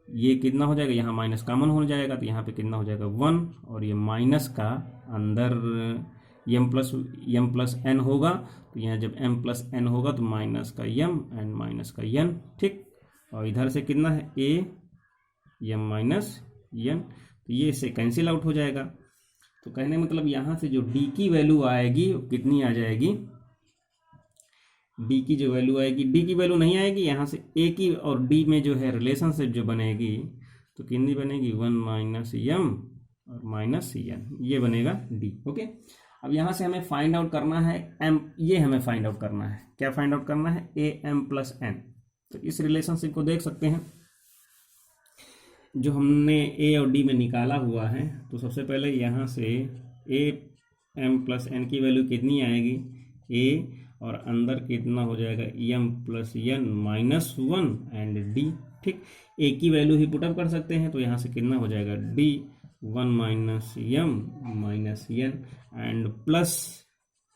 ये कितना हो जाएगा, यहाँ माइनस कॉमन हो जाएगा, तो यहाँ पे कितना हो जाएगा, वन, और ये माइनस का अंदर एम प्लस एन होगा, तो यहाँ जब एम प्लस एन होगा तो माइनस का एम एंड माइनस का एन। ठीक, और इधर से कितना है, ए एम माइनस एन, तो ये इससे कैंसिल आउट हो जाएगा। तो कहने मतलब यहाँ से जो डी की वैल्यू आएगी वो कितनी आ जाएगी, डी की जो वैल्यू आएगी, डी की वैल्यू नहीं आएगी, यहाँ से ए की और डी में जो है रिलेशनशिप जो बनेगी तो कितनी बनेगी, 1 माइनस एम और माइनस एन, ये बनेगा डी। ओके, अब यहाँ से हमें फाइंड आउट करना है एम, ये हमें फाइंड आउट करना है, क्या फाइंड आउट करना है, ए एम प्लस एन। तो इस रिलेशनशिप को देख सकते हैं जो हमने ए और डी में निकाला हुआ है। तो सबसे पहले यहाँ से ए एम प्लस एन की वैल्यू कितनी आएगी, ए और अंदर कितना हो जाएगा, m plus N minus 1 and d. ठीक, ए की वैल्यू ही पुटअप कर सकते हैं, तो यहाँ से कितना हो जाएगा, d 1 minus m minus N and plus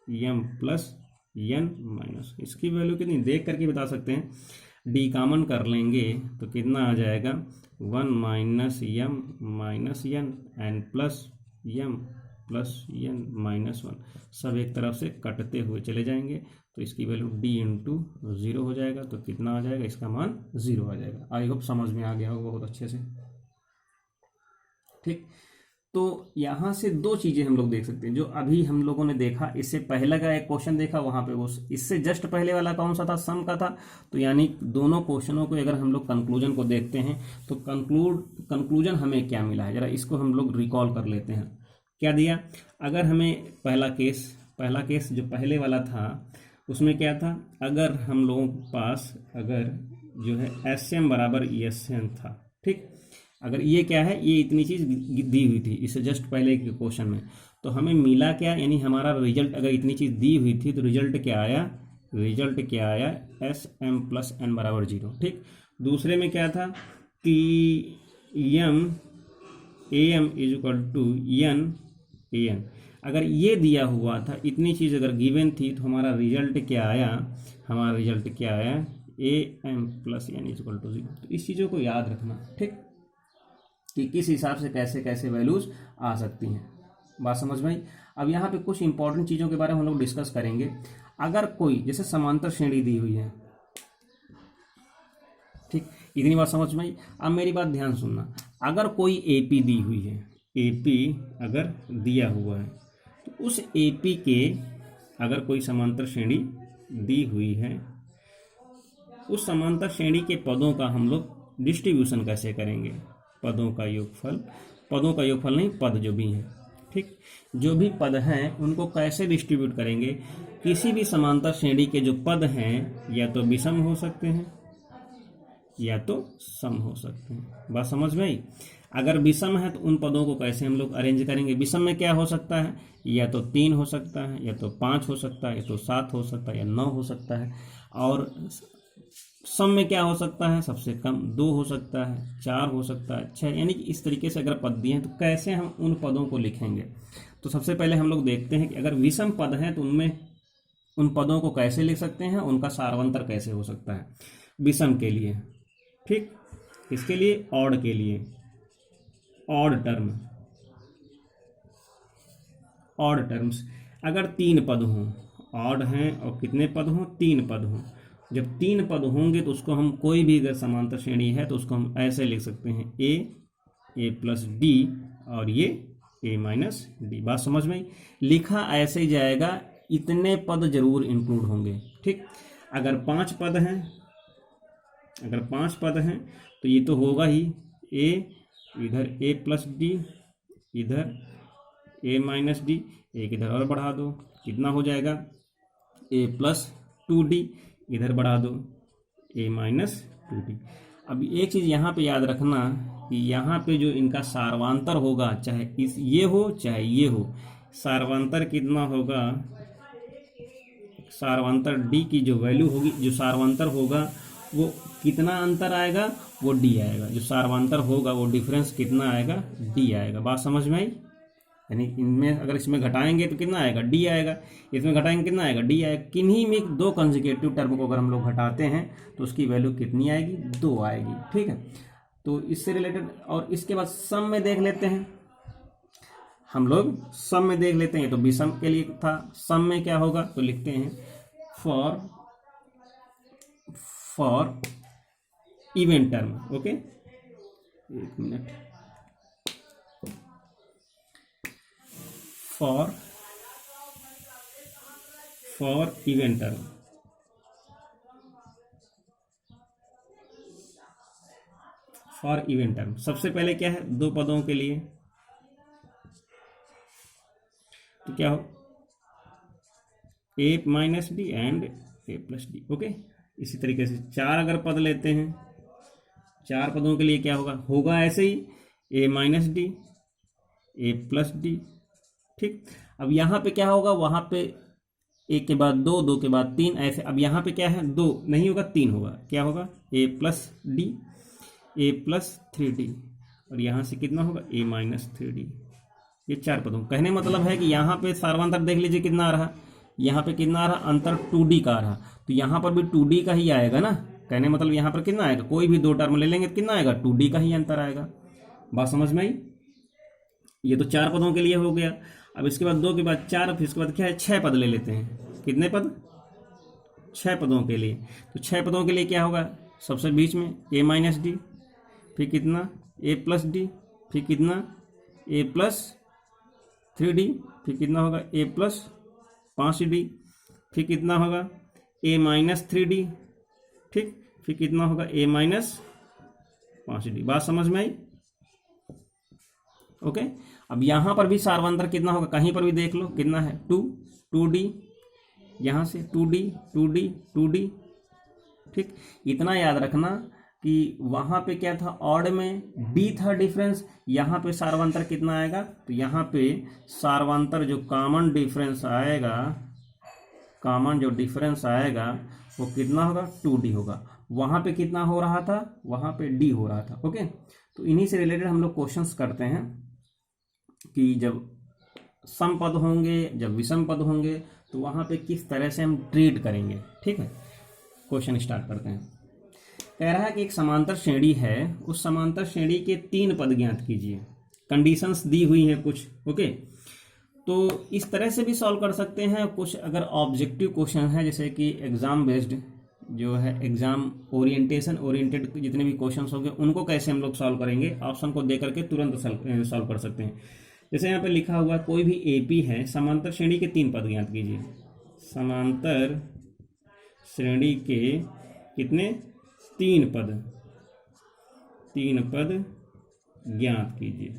m plus N minus, इसकी वैल्यू कितनी देख करके बता सकते हैं, डी कॉमन कर लेंगे तो कितना आ जाएगा, 1 minus m minus N and plus m plus N minus 1, सब एक तरफ से कटते हुए चले जाएंगे, तो इसकी वैल्यू डी इंटू 0 हो जाएगा, तो कितना आ जाएगा, इसका मान 0 आ जाएगा। आई होप समझ में आ गया होगा बहुत अच्छे से। ठीक, तो यहाँ से दो चीज़ें हम लोग देख सकते हैं, जो अभी हम लोगों ने देखा, इससे पहले का एक क्वेश्चन देखा वहाँ पे, वो इससे जस्ट पहले वाला कौन सा था, सम का था। तो यानी दोनों क्वेश्चनों को अगर हम लोग कंक्लूजन को देखते हैं तो कंक्लूजन हमें क्या मिला है, जरा इसको हम लोग रिकॉल कर लेते हैं। क्या दिया, अगर हमें पहला केस जो पहले वाला था उसमें क्या था, अगर हम लोगों के पास अगर जो है एस एम बराबर एस एन था, ठीक, अगर ये क्या है, ये इतनी चीज़ दी हुई थी इससे जस्ट पहले के क्वेश्चन में, तो हमें मिला क्या, यानी हमारा रिजल्ट अगर इतनी चीज़ दी हुई थी तो रिजल्ट क्या आया, एस एम प्लस एन बराबर 0। ठीक, दूसरे में क्या था कि m a m is equal to n a n, अगर ये दिया हुआ था, इतनी चीज़ अगर गिवन थी, तो हमारा रिजल्ट क्या आया, a m plus n is equal to 0। तो इस चीज़ों को याद रखना, ठीक, कि किस हिसाब से कैसे कैसे वैल्यूज आ सकती हैं। बात समझ में आई। अब यहाँ पे कुछ इंपॉर्टेंट चीज़ों के बारे में हम लोग डिस्कस करेंगे। अगर कोई जैसे समांतर श्रेणी दी हुई है, ठीक, इतनी बात समझ में आई। अब मेरी बात ध्यान सुनना, अगर कोई एपी दी हुई है, एपी अगर दिया हुआ है, तो उस एपी के अगर कोई समांतर श्रेणी दी हुई है, उस समांतर श्रेणी के पदों का हम लोग डिस्ट्रीब्यूशन कैसे करेंगे, पदों का योगफल नहीं, पद जो भी हैं, ठीक, जो भी पद हैं उनको कैसे डिस्ट्रीब्यूट करेंगे। किसी भी समांतर श्रेणी के जो पद हैं या तो विषम हो सकते हैं या तो सम हो सकते हैं। बात समझ में आई। अगर विषम है तो उन पदों को कैसे हम लोग अरेंज करेंगे। विषम में क्या हो सकता है, या तो 3 हो सकता है, या तो 5 हो सकता है, या तो 7 हो सकता है, या 9 हो सकता है। और सम में क्या हो सकता है, सबसे कम 2 हो सकता है, 4 हो सकता है, 6। यानी कि इस तरीके से अगर पद दिए हैं तो कैसे हम उन पदों को लिखेंगे। तो सबसे पहले हम लोग देखते हैं कि अगर विषम पद हैं तो उनमें उन पदों को कैसे लिख सकते हैं, उनका सारवंतर कैसे हो सकता है विषम के लिए। ठीक, इसके लिए ऑड के लिए ऑड टर्म्स अगर 3 पद हों, ऑड हैं और कितने पद हों, 3 पद हों। जब 3 पद होंगे तो उसको हम कोई भी अगर समांतर श्रेणी है तो उसको हम ऐसे लिख सकते हैं, ए प्लस डी और ये ए माइनस डी। बात समझ में आई। लिखा ऐसे ही जाएगा, इतने पद जरूर इंक्लूड होंगे। ठीक, अगर 5 पद हैं तो ये तो होगा ही, ए इधर ए प्लस डी, इधर ए माइनस डी, एक इधर और बढ़ा दो, कितना हो जाएगा, ए प्लस 2d, इधर बढ़ा दो ए माइनस 2d। अब एक चीज़ यहाँ पे याद रखना कि यहाँ पे जो इनका सारवांतर होगा, चाहे ये हो चाहे ये हो, सारवांतर कितना होगा, सारवांतर d की जो वैल्यू होगी, जो सारवांतर होगा वो कितना अंतर आएगा, वो d आएगा। जो सारवांतर होगा वो डिफरेंस कितना आएगा, d आएगा। बात समझ में आई। यानी इनमें अगर इसमें घटाएंगे तो कितना आएगा, d आएगा, इसमें घटाएंगे कितना आएगा, d आएगा। किन्हीं में 2 कंसेक्यूटिव टर्म को अगर हम लोग घटाते हैं तो उसकी वैल्यू कितनी आएगी, 2 आएगी। ठीक है, तो इससे रिलेटेड। और इसके बाद सम में देख लेते हैं, हम लोग सम में देख लेते हैं। तो विषम के लिए था, सम में क्या होगा, तो लिखते हैं for even term. Okay, 1 minute. For event term, for event term सबसे पहले क्या है, दो पदों के लिए तो क्या हो, A minus D and A plus D. Okay, इसी तरीके से चार अगर पद लेते हैं, चार पदों के लिए क्या होगा ऐसे ही ए माइनस डी, ए प्लस डी। ठीक, अब यहाँ पे क्या होगा, वहाँ पे एक के बाद दो, दो के बाद तीन, ऐसे। अब यहाँ पे क्या है, दो नहीं होगा, तीन होगा, क्या होगा, A plus D, A plus 3d, और यहाँ से कितना होगा, ए माइनस 3d। ये चार पदों, कहने मतलब है कि यहाँ पे सार्वंतर देख लीजिए कितना आ रहा, यहाँ पे कितना आ रहा, अंतर 2d का आ रहा, तो यहाँ पर भी 2d का ही आएगा ना। कहने मतलब यहाँ पर कितना आएगा, कोई भी दो टर्म ले लेंगे तो कितना आएगा, 2d का ही अंतर आएगा। बात समझ में आई? ये तो चार पदों के लिए हो गया। अब इसके बाद दो के बाद चार, फिर इसके बाद क्या है, छह पद ले लेते हैं। कितने पद, छह पदों के लिए। तो छह पदों के लिए क्या होगा, सबसे बीच में ए माइनस डी, फिर कितना, ए प्लस डी, फिर कितना, ए प्लस 3d, फिर कितना होगा, ए प्लस 5d, फिर कितना होगा, ए माइनस 3d। ठीक, फिर कितना होगा, ए माइनस 5d। बात समझ में आई? ओके, अब यहाँ पर भी सार्वंतर कितना होगा, कहीं पर भी देख लो कितना है, 2d, यहाँ से 2d 2d 2d। ठीक, इतना याद रखना कि वहाँ पे क्या था, ऑड में d था डिफरेंस, यहाँ पे सार्वंतर कितना आएगा, तो यहाँ पे सार्वंतर जो कॉमन डिफरेंस आएगा, कॉमन जो डिफरेंस आएगा वो कितना होगा, 2d होगा। वहाँ पे कितना हो रहा था, वहाँ पे d हो रहा था। ओके, तो इन्हीं से रिलेटेड हम लोग क्वेश्चंस करते हैं कि जब सम पद होंगे, जब विषम पद होंगे, तो वहाँ पे किस तरह से हम ट्रीट करेंगे। ठीक है, क्वेश्चन स्टार्ट करते हैं। कह रहा है कि एक समांतर श्रेणी है, उस समांतर श्रेणी के तीन पद ज्ञात कीजिए। कंडीशंस दी हुई हैं कुछ। ओके, तो इस तरह से भी सॉल्व कर सकते हैं। कुछ अगर ऑब्जेक्टिव क्वेश्चन है, जैसे कि एग्जाम बेस्ड जो है, एग्जाम ओरिएंटेशन ओरिएंटेड जितने भी क्वेश्चंस होंगे उनको कैसे हम लोग सॉल्व करेंगे, ऑप्शन को दे करके तुरंत सॉल्व कर सकते हैं। जैसे यहाँ पे लिखा हुआ कोई भी एपी है, समांतर श्रेणी के तीन पद ज्ञात कीजिए। समांतर श्रेणी के कितने, तीन पद ज्ञात कीजिए।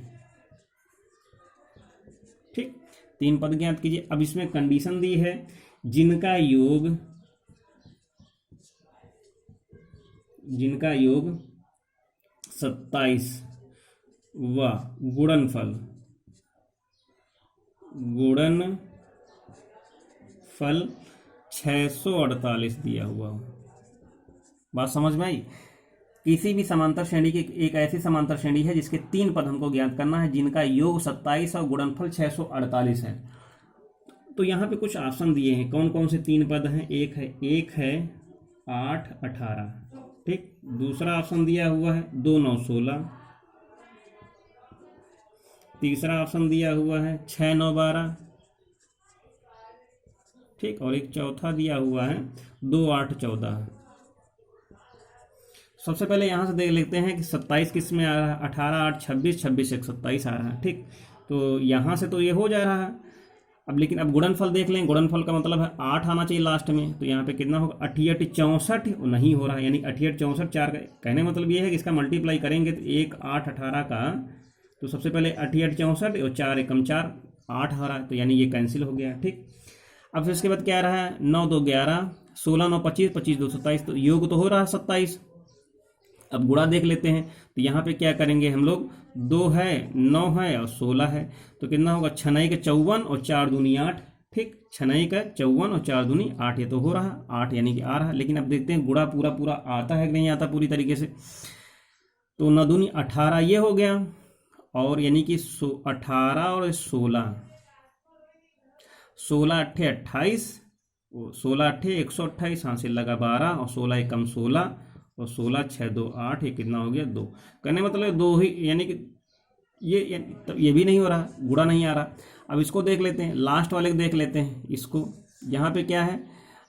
ठीक, तीन पद ज्ञात कीजिए। अब इसमें कंडीशन दी है, जिनका योग 27 व गुणनफल 648 दिया हुआ हो। बात समझ में आई? किसी भी समांतर श्रेणी की एक ऐसी समांतर श्रेणी है जिसके तीन पद हमको ज्ञात करना है, जिनका योग 27 और गुणनफल 648 है। तो यहाँ पे कुछ ऑप्शन दिए हैं, कौन कौन से तीन पद हैं। एक है 8 18। ठीक, दूसरा ऑप्शन दिया हुआ है 2 9 16। तीसरा ऑप्शन दिया हुआ है 6 9 12। ठीक, और एक चौथा दिया हुआ है 2 8 14। सबसे पहले यहाँ से देख लेते हैं कि 27 किस में आ रहा है, 18 8 26, 26 1 27 आ रहा है। ठीक, तो यहाँ से तो ये हो जा रहा है। अब लेकिन अब गुणनफल देख लें, गुणनफल का मतलब है 8 आना चाहिए लास्ट में, तो यहाँ पे कितना होगा, 88 64 नहीं हो रहा है, यानी 88 64 4 का कहने मतलब ये है कि इसका मल्टीप्लाई करेंगे तो 1 8 18 का, तो सबसे पहले 88 64 और 4 एकम 4 8 आ रहा है, तो यानी ये कैंसिल हो गया। ठीक, अब फिर इसके बाद क्या रहा है, 9 2 11, 16 9 25, 25 2 27, तो योग तो हो रहा है 27। अब गुणा देख लेते हैं, तो यहाँ पे क्या करेंगे हम लोग, 2 है 9 है और 16 है, तो कितना होगा, 6 9 के 54 और 4 दूनी 8। ठीक, 6 9 का 54 और 4 दूनी 8, ये तो हो रहा 8 यानी कि आ रहा। लेकिन अब देखते हैं गुणा पूरा आता है कि नहीं आता पूरी तरीके से। तो 9 दूनी 18 ये हो गया, और यानी कि 18 और 16, 16 8 28, 16 8 128, हाँ से लगा 12, और 16 एकम 16 और 16 6 2 8, ये कितना हो गया 2। कहने मतलब 2 ही, यानी कि ये भी नहीं हो रहा, गुणा नहीं आ रहा। अब इसको देख लेते हैं, लास्ट वाले को देख लेते हैं इसको। यहाँ पे क्या है,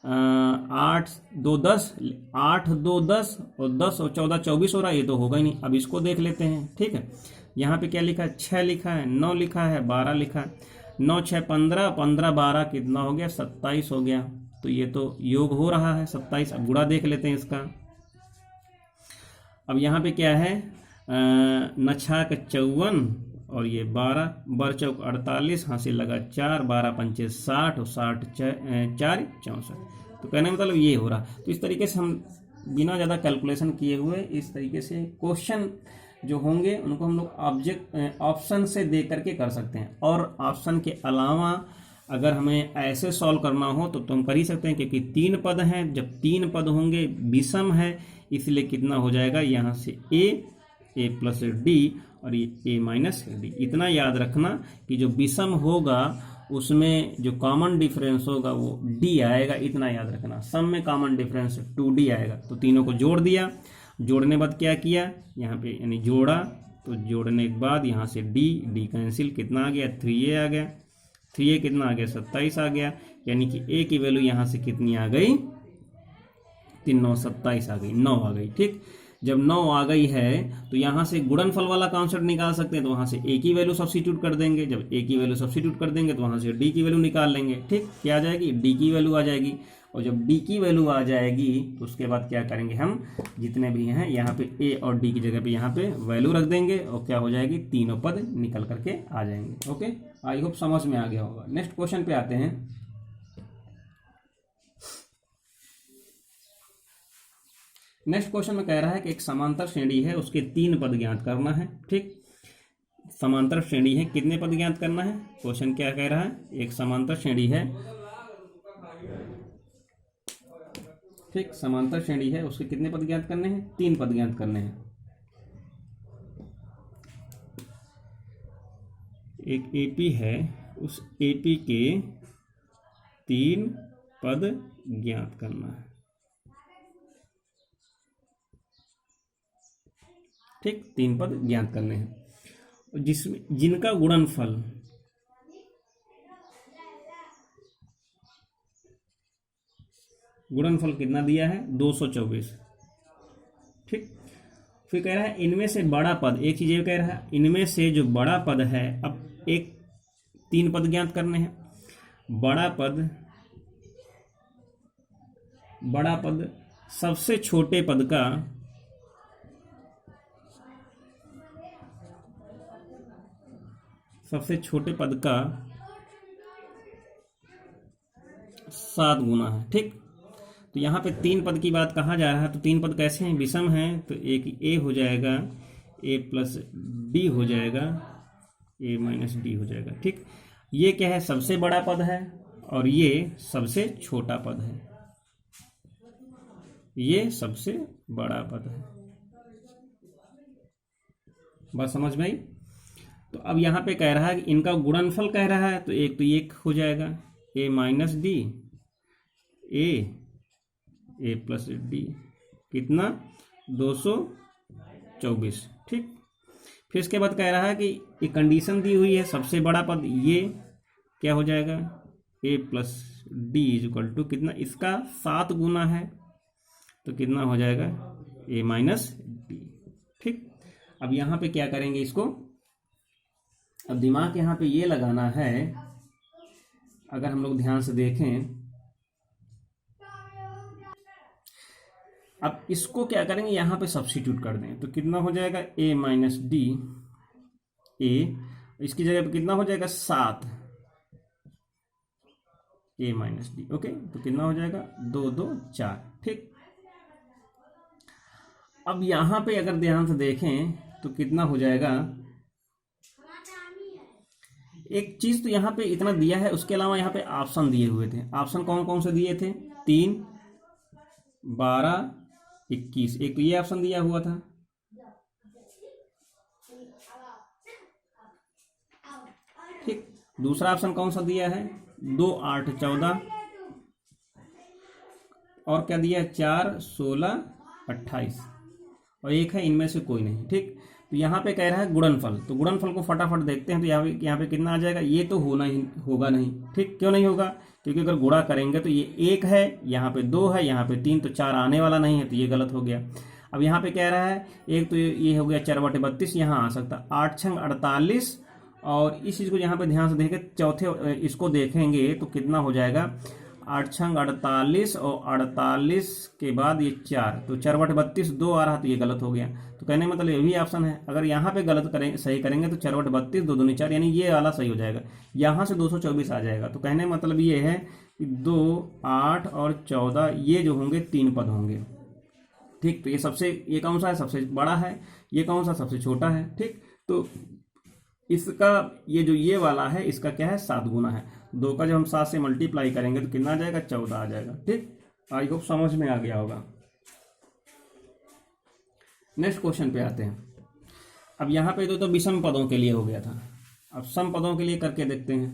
8 2 10, 8 2 10 और 10 और 14 24 हो रहा है, ये तो होगा ही नहीं। अब इसको देख लेते हैं। ठीक है, यहाँ पे क्या लिखा है, 6 लिखा है, 9 लिखा है, 12 लिखा है। 9 6 15, 15 12 कितना हो गया 27 हो गया। तो ये तो योग हो रहा है 27। अब गुणा देख लेते हैं इसका। अब यहाँ पे क्या है, 9 छाक 54 और ये 12, बर चौक 48, हासिल लगा 4, 12 पंचे 60 और 60 4 64। तो कहने का मतलब ये हो रहा। तो इस तरीके से हम बिना ज़्यादा कैलकुलेशन किए हुए इस तरीके से क्वेश्चन जो होंगे उनको हम लोग ऑप्शन से देख करके कर सकते हैं। और ऑप्शन के अलावा अगर हमें ऐसे सॉल्व करना हो तो हम कर ही सकते हैं, क्योंकि 3 पद हैं। जब 3 पद होंगे विषम है, इसलिए कितना हो जाएगा यहाँ से a प्लस डी और ये a माइनस डी। इतना याद रखना कि जो विषम होगा उसमें जो कॉमन डिफरेंस होगा वो d आएगा, इतना याद रखना। सम में कॉमन डिफरेंस 2d आएगा। तो तीनों को जोड़ दिया, जोड़ने बाद क्या किया यहाँ पे, यानी जोड़ा। तो जोड़ने के बाद यहाँ से d कैंसिल, कितना आ गया 3a आ गया। 3a कितना आ गया 27 आ गया। यानी कि a की वैल्यू यहाँ से कितनी आ गई, 3 9 27 आ गई, 9 आ गई। ठीक, जब 9 आ गई है तो यहाँ से गुणनफल वाला कॉन्सेप्ट निकाल सकते हैं। तो वहाँ से a की वैल्यू सब्स्टिट्यूट कर देंगे। जब a की वैल्यू सब्स्टिट्यूट कर देंगे तो वहाँ से d की वैल्यू निकाल लेंगे। ठीक, क्या आ जाएगी, d की वैल्यू आ जाएगी। और जब d की वैल्यू आ जाएगी तो उसके बाद क्या करेंगे, हम जितने भी हैं यहाँ पे a और d की जगह पे यहाँ पे वैल्यू रख देंगे और क्या हो जाएगी, तीनों पद निकल करके आ जाएंगे। ओके, आई होप समझ में आ गया होगा। नेक्स्ट क्वेश्चन पे आते हैं। नेक्स्ट क्वेश्चन में कह रहा है कि एक समांतर श्रेणी है, उसके 3 पद ज्ञात करना है। ठीक, समांतर श्रेणी है, कितने पद ज्ञात करना है। क्वेश्चन क्या कह रहा है, एक समांतर श्रेणी है। ठीक, समांतर श्रेणी है, उसके कितने पद ज्ञात करने हैं, 3 पद ज्ञात करने हैं। एक एपी है, उस एपी के 3 पद ज्ञात करना है। ठीक, 3 पद ज्ञात करने हैं, जिसमें जिनका गुणनफल कितना दिया है 224। ठीक, फिर कह रहा है इनमें से बड़ा पद, एक चीज ये कह रहा है इनमें से जो बड़ा पद है, अब एक 3 पद ज्ञात करने हैं। बड़ा पद सबसे छोटे पद का सबसे छोटे पद का 7 गुना है। ठीक, तो यहाँ पे 3 पद की बात कहा जा रहा है। तो 3 पद कैसे हैं, विषम हैं। तो एक a हो जाएगा, a प्लस डी हो जाएगा, a माइनस डी हो जाएगा। ठीक, ये क्या है, सबसे बड़ा पद है और ये सबसे छोटा पद है। ये सबसे बड़ा पद है। बात समझ में आई। तो अब यहाँ पे कह रहा है कि इनका गुणनफल कह रहा है। तो एक तो एक हो जाएगा a minus D, a plus D, कितना 224। ठीक, फिर इसके बाद कह रहा है कि एक कंडीशन दी हुई है, सबसे बड़ा पद ये क्या हो जाएगा, a plus d is equal to कितना, इसका 7 गुना है। तो कितना हो जाएगा a माइनस डी। ठीक, अब यहाँ पे क्या करेंगे इसको, अब दिमाग यहाँ पे ये लगाना है। अगर हम लोग ध्यान से देखें, अब इसको क्या करेंगे, यहाँ पे सब्स्टिट्यूट कर दें। तो कितना हो जाएगा a माइनस डी, इसकी जगह पे कितना हो जाएगा 7, a माइनस डी। ओके, तो कितना हो जाएगा 2 2 4। ठीक, अब यहाँ पे अगर ध्यान से देखें तो कितना हो जाएगा, एक चीज तो यहाँ पे इतना दिया है, उसके अलावा यहाँ पे ऑप्शन दिए हुए थे। ऑप्शन कौन कौन से दिए थे, 3 12 21। एक तो ये ऑप्शन दिया हुआ था। ठीक, दूसरा ऑप्शन कौन सा दिया है, 2 8 14, और क्या दिया है 4 16 28, और एक है इनमें से कोई नहीं। ठीक, तो यहाँ पे कह रहा है गुणनफल। तो गुणनफल को फटाफट देखते हैं। तो यहाँ पे कितना आ जाएगा, ये तो होगा नहीं। ठीक, क्यों नहीं होगा, क्योंकि अगर गुणा करेंगे तो ये 1 है, यहाँ पे 2 है, यहाँ पे 3, तो 4 आने वाला नहीं है, तो ये गलत हो गया। अब यहाँ पे कह रहा है एक तो ये हो गया 4/32, यहाँ आ सकता 8 6 48 और इस चीज़ को यहाँ पे ध्यान से देखें, चौथे इसको देखेंगे तो कितना हो जाएगा, 8 छंग 48 और 48 के बाद ये 4, तो 4 बटे 32 2 आ रहा, तो ये गलत हो गया। तो कहने मतलब ये भी ऑप्शन है। अगर यहाँ पे गलत करें सही करेंगे तो 4 बटे 32 2 दूनी 4, यानी ये वाला सही हो जाएगा। यहाँ से 224 आ जाएगा। तो कहने मतलब ये है कि 2, 8 और 14 ये जो होंगे 3 पद होंगे। ठीक, तो ये कौन सा है, सबसे बड़ा है, ये कौन सा सबसे छोटा है। ठीक, तो इसका ये वाला है, इसका क्या है, 7 गुना है। 2 का जब हम 7 से मल्टीप्लाई करेंगे तो कितना आ जाएगा, 14 आ जाएगा। ठीक, आई होप समझ में आ गया होगा। नेक्स्ट क्वेश्चन पे आते हैं। अब यहाँ पे तो विषम पदों के लिए हो गया था, अब सम पदों के लिए करके देखते हैं।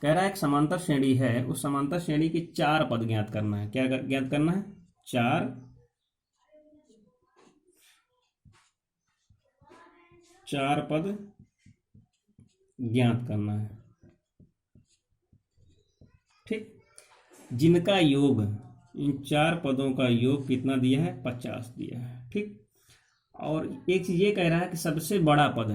कह रहा है एक समांतर श्रेणी है, उस समांतर श्रेणी की 4 पद ज्ञात करना है। क्या ज्ञात करना है, 4 पद ज्ञात करना है। ठीक, जिनका योग, इन 4 पदों का योग कितना दिया है, 50 दिया है। ठीक, और एक चीज ये कह रहा है कि सबसे बड़ा पद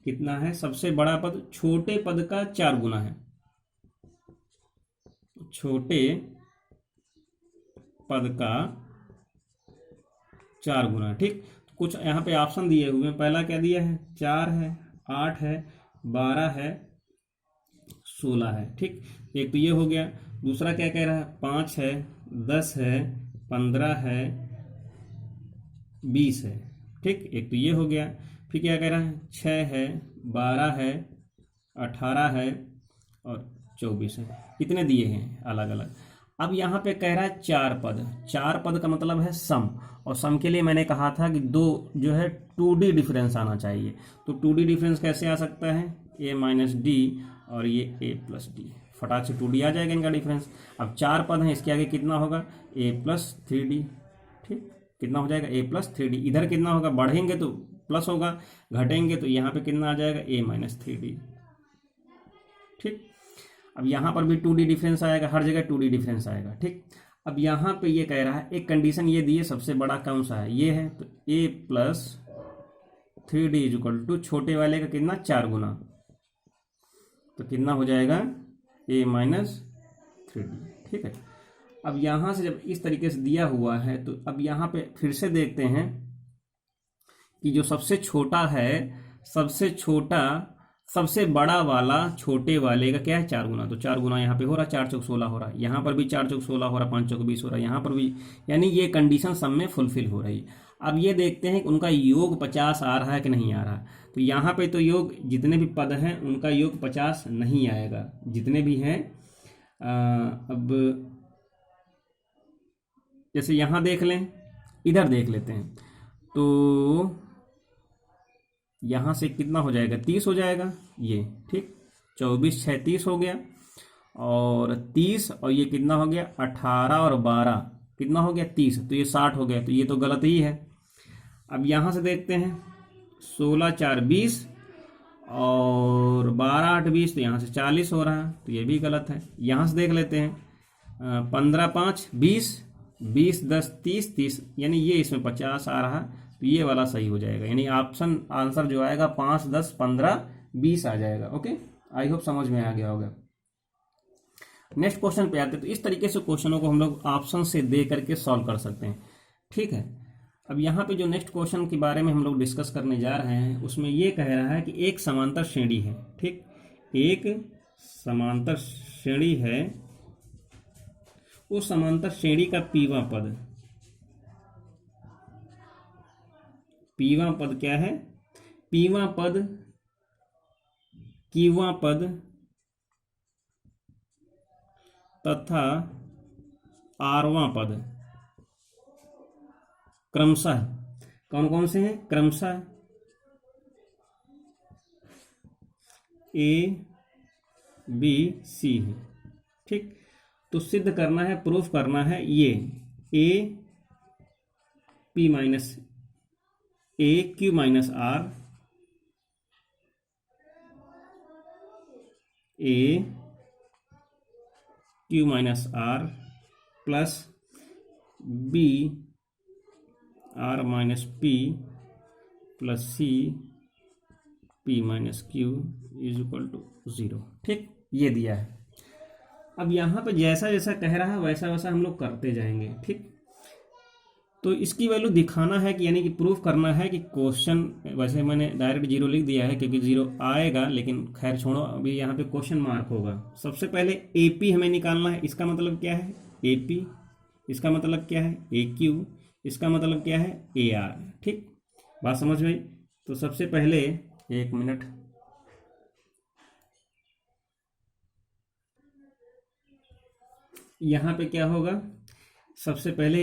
कितना है, सबसे बड़ा पद छोटे पद का 4 गुना है, छोटे पद का 4 गुना। ठीक, कुछ यहाँ पे ऑप्शन दिए हुए हैं। पहला क्या दिया है, 4 है, 8 है, 12 है, 16 है। ठीक, एक तो ये हो गया। दूसरा क्या कह रहा है, 5 है, 10 है, 15 है, 20 है। ठीक, एक तो ये हो गया। फिर क्या कह रहा है, 6 है, 12 है, 18 है और 24 है। इतने दिए हैं अलग अलग। अब यहाँ पे कह रहा है 4 पद का मतलब है सम, और सम के लिए मैंने कहा था कि दो जो है 2D डिफरेंस आना चाहिए। तो 2D डिफरेंस कैसे आ सकता है, a माइनस डी और ये a प्लस डी, फटाक से 2D आ जाएगा इनका डिफरेंस। अब 4 पद हैं, इसके आगे कितना होगा, a प्लस 3D। ठीक, कितना हो जाएगा, a प्लस 3D। इधर कितना होगा, बढ़ेंगे तो प्लस होगा, घटेंगे तो यहाँ पे कितना आ जाएगा, a माइनस 3D। ठीक, अब यहाँ पर भी 2D डिफरेंस आएगा, हर जगह 2D डिफरेंस आएगा। ठीक, अब यहाँ पे ये कह रहा है, एक कंडीशन ये दी है, सबसे बड़ा कौन सा है, ये है, तो a plus 3D is equal to छोटे वाले का कितना, 4 गुना, तो कितना हो जाएगा, a माइनस 3D। ठीक है, अब यहाँ से जब इस तरीके से दिया हुआ है तो अब यहाँ पे फिर से देखते हैं कि जो सबसे छोटा है, सबसे बड़ा वाला छोटे वाले का क्या है, 4 गुना। तो 4 गुना यहाँ पे हो रहा, 4 चौक 16 हो रहा, यहाँ पर भी 4 चौक 16 हो रहा, 5 चौक 20 हो रहा, यहाँ पर भी, यानी ये कंडीशन सब में फुलफिल हो रही। अब ये देखते हैं कि उनका योग 50 आ रहा है कि नहीं आ रहा। तो यहाँ पे तो योग, जितने भी पद हैं उनका योग 50 नहीं आएगा, जितने भी हैं। अब जैसे यहाँ देख लें, इधर देख लेते हैं, तो यहाँ से कितना हो जाएगा, 30 हो जाएगा ये। ठीक, 24 6 30 हो गया, और 30 और ये कितना हो गया, 18 और 12 कितना हो गया, 30, तो ये 60 हो गया। तो ये तो गलत ही है। अब यहाँ से देखते हैं, 16 4 20 और 12 8 20, तो यहाँ से 40 हो रहा है, तो ये भी गलत है। यहाँ से देख लेते हैं, 15 5 20, 20 10 30 30, यानी ये इसमें 50 आ रहा है, तो ये वाला सही हो जाएगा। यानी ऑप्शन आंसर जो आएगा 5 10 15 20 आ जाएगा। ओके, आई होप समझ में आ गया होगा। नेक्स्ट क्वेश्चन पे आते हैं। तो इस तरीके से क्वेश्चनों को हम लोग ऑप्शन से दे करके सॉल्व कर सकते हैं। ठीक है, अब यहाँ पे जो नेक्स्ट क्वेश्चन के बारे में हम लोग डिस्कस करने जा रहे हैं, उसमें ये कह रहा है कि एक समांतर श्रेणी है। ठीक, एक समांतर श्रेणी है, उस समांतर श्रेणी का पीवा पद क्या है, पीवा पद, कीवा पद तथा आरवां पद क्रमशः कौन कौन से हैं, क्रमशः A B C है। ठीक, तो सिद्ध करना है, प्रूफ करना है, ये A P minus A Q minus R, A Q minus R plus B R minus P plus C P minus Q is equal to 0। ठीक, ये दिया है। अब यहाँ पे जैसा जैसा कह रहा है वैसा वैसा हम लोग करते जाएंगे। ठीक, तो इसकी वैल्यू दिखाना है कि यानी कि प्रूफ करना है कि क्वेश्चन, वैसे मैंने डायरेक्ट 0 लिख दिया है क्योंकि 0 आएगा, लेकिन खैर छोड़ो, अभी यहाँ पे क्वेश्चन मार्क होगा। सबसे पहले ए पी हमें निकालना है। इसका मतलब क्या है ए पी, इसका मतलब क्या है ए क्यू, इसका मतलब क्या है ए आर। ठीक, बात समझ में आई? तो सबसे पहले 1 मिनट, यहाँ पे क्या होगा, सबसे पहले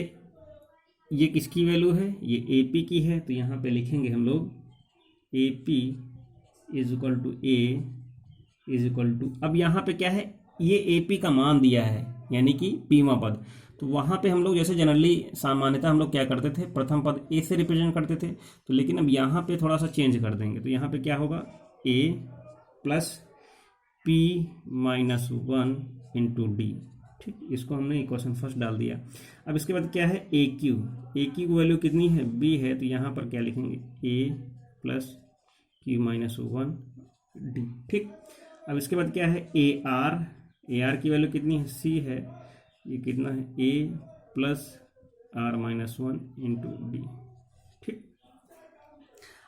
ये किसकी वैल्यू है, ये ए पी की है, तो यहाँ पे लिखेंगे हम लोग a p is equal to a is equal to, अब यहाँ पे क्या है, ये ए पी का मान दिया है यानी कि पीवा पद। तो वहाँ पे हम लोग जैसे जनरली सामान्यतः हम लोग क्या करते थे, प्रथम पद ए से रिप्रेजेंट करते थे, तो लेकिन अब यहाँ पे थोड़ा सा चेंज कर देंगे। तो यहाँ पे क्या होगा, A plus P minus 1 into D. ठीक, इसको हमने इक्वेशन फर्स्ट डाल दिया। अब इसके बाद क्या है ए क्यू, ए की वैल्यू कितनी है, बी है, तो यहाँ पर क्या लिखेंगे ए प्लस क्यू माइनस 1 डी। ठीक, अब इसके बाद क्या है ए आर की वैल्यू कितनी है, सी है, ये कितना है A plus R minus 1 into D. ठीक,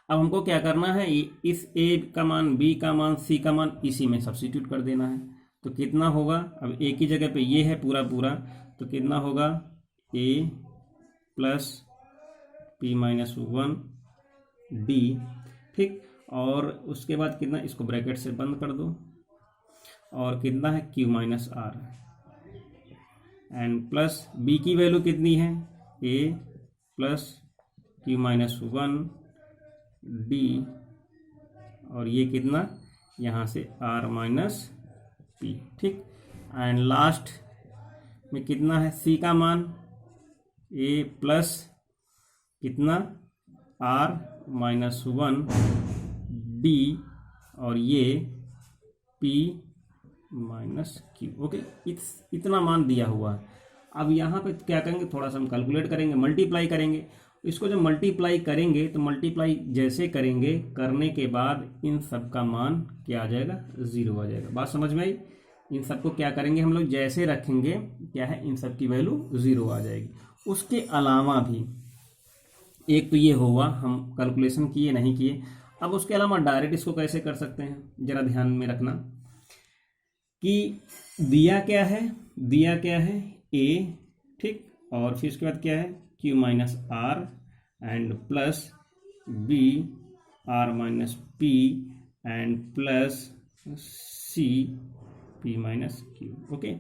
अब हमको क्या करना है, इस ए का मान, बी का मान, सी का मान इसी में सब्स्टिट्यूट कर देना है। तो कितना होगा, अब ए की जगह पे ये है पूरा पूरा, तो कितना होगा A plus P minus 1 D. ठीक, और उसके बाद कितना, इसको ब्रैकेट से बंद कर दो, और कितना है q minus r, and plus B की वैल्यू कितनी है, A plus Q minus 1 D, और ये कितना, यहाँ से आर माइनस पी। ठीक, एंड लास्ट में कितना है, सी का मान ए प्लस कितना आर माइनस 1 डी, और ये पी माइनस क्यू। ओके, इतना मान दिया हुआ है। अब यहाँ पे क्या करेंगे, थोड़ा सा हम कैलकुलेट करेंगे, मल्टीप्लाई करेंगे। इसको जब मल्टीप्लाई करेंगे तो मल्टीप्लाई जैसे करेंगे, करने के बाद इन सब का मान क्या आ जाएगा, 0 आ जाएगा। बात समझ में आई? इन सबको क्या करेंगे हम लोग, जैसे रखेंगे क्या है, इन सब की वैल्यू 0 आ जाएगी। उसके अलावा भी एक तो ये हुआ, हम कैलकुलेशन किए नहीं किए। अब उसके अलावा डायरेक्ट इसको कैसे कर सकते हैं, जरा ध्यान में रखना कि दिया क्या है, दिया क्या है ए, ठीक, और फिर उसके बाद क्या है q minus r, and plus b r minus p, and plus C P minus q. Okay,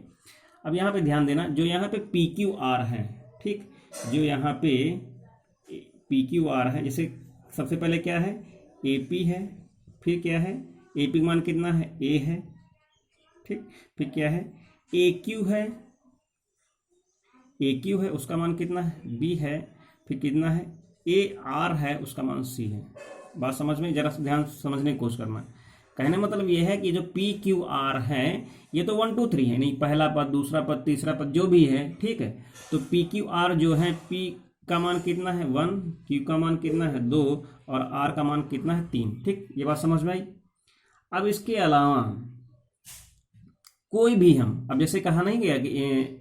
अब यहाँ पे ध्यान देना, जो यहाँ पे पी क्यू आर है, ठीक, जो यहाँ पे पी क्यू आर है, जैसे सबसे पहले क्या है ए पी है, फिर क्या है ए पी मान कितना है, ए है, ठीक, फिर क्या है ए क्यू है, ए क्यू है उसका मान कितना है, बी है, फिर कितना है ए आर है उसका मान सी है। बात समझ में, जरा ध्यान समझने की कोशिश करना। कहने मतलब ये है कि जो पी क्यू आर है ये तो 1 2 3 है, नहीं पहला पद, दूसरा पद, तीसरा पद जो भी है, ठीक है। तो पी क्यू आर जो है, पी का मान कितना है 1, क्यू का मान कितना है 2, और आर का मान कितना है 3। ठीक, ये बात समझ में आई। अब इसके अलावा कोई भी हम, अब जैसे कहा नहीं गया कि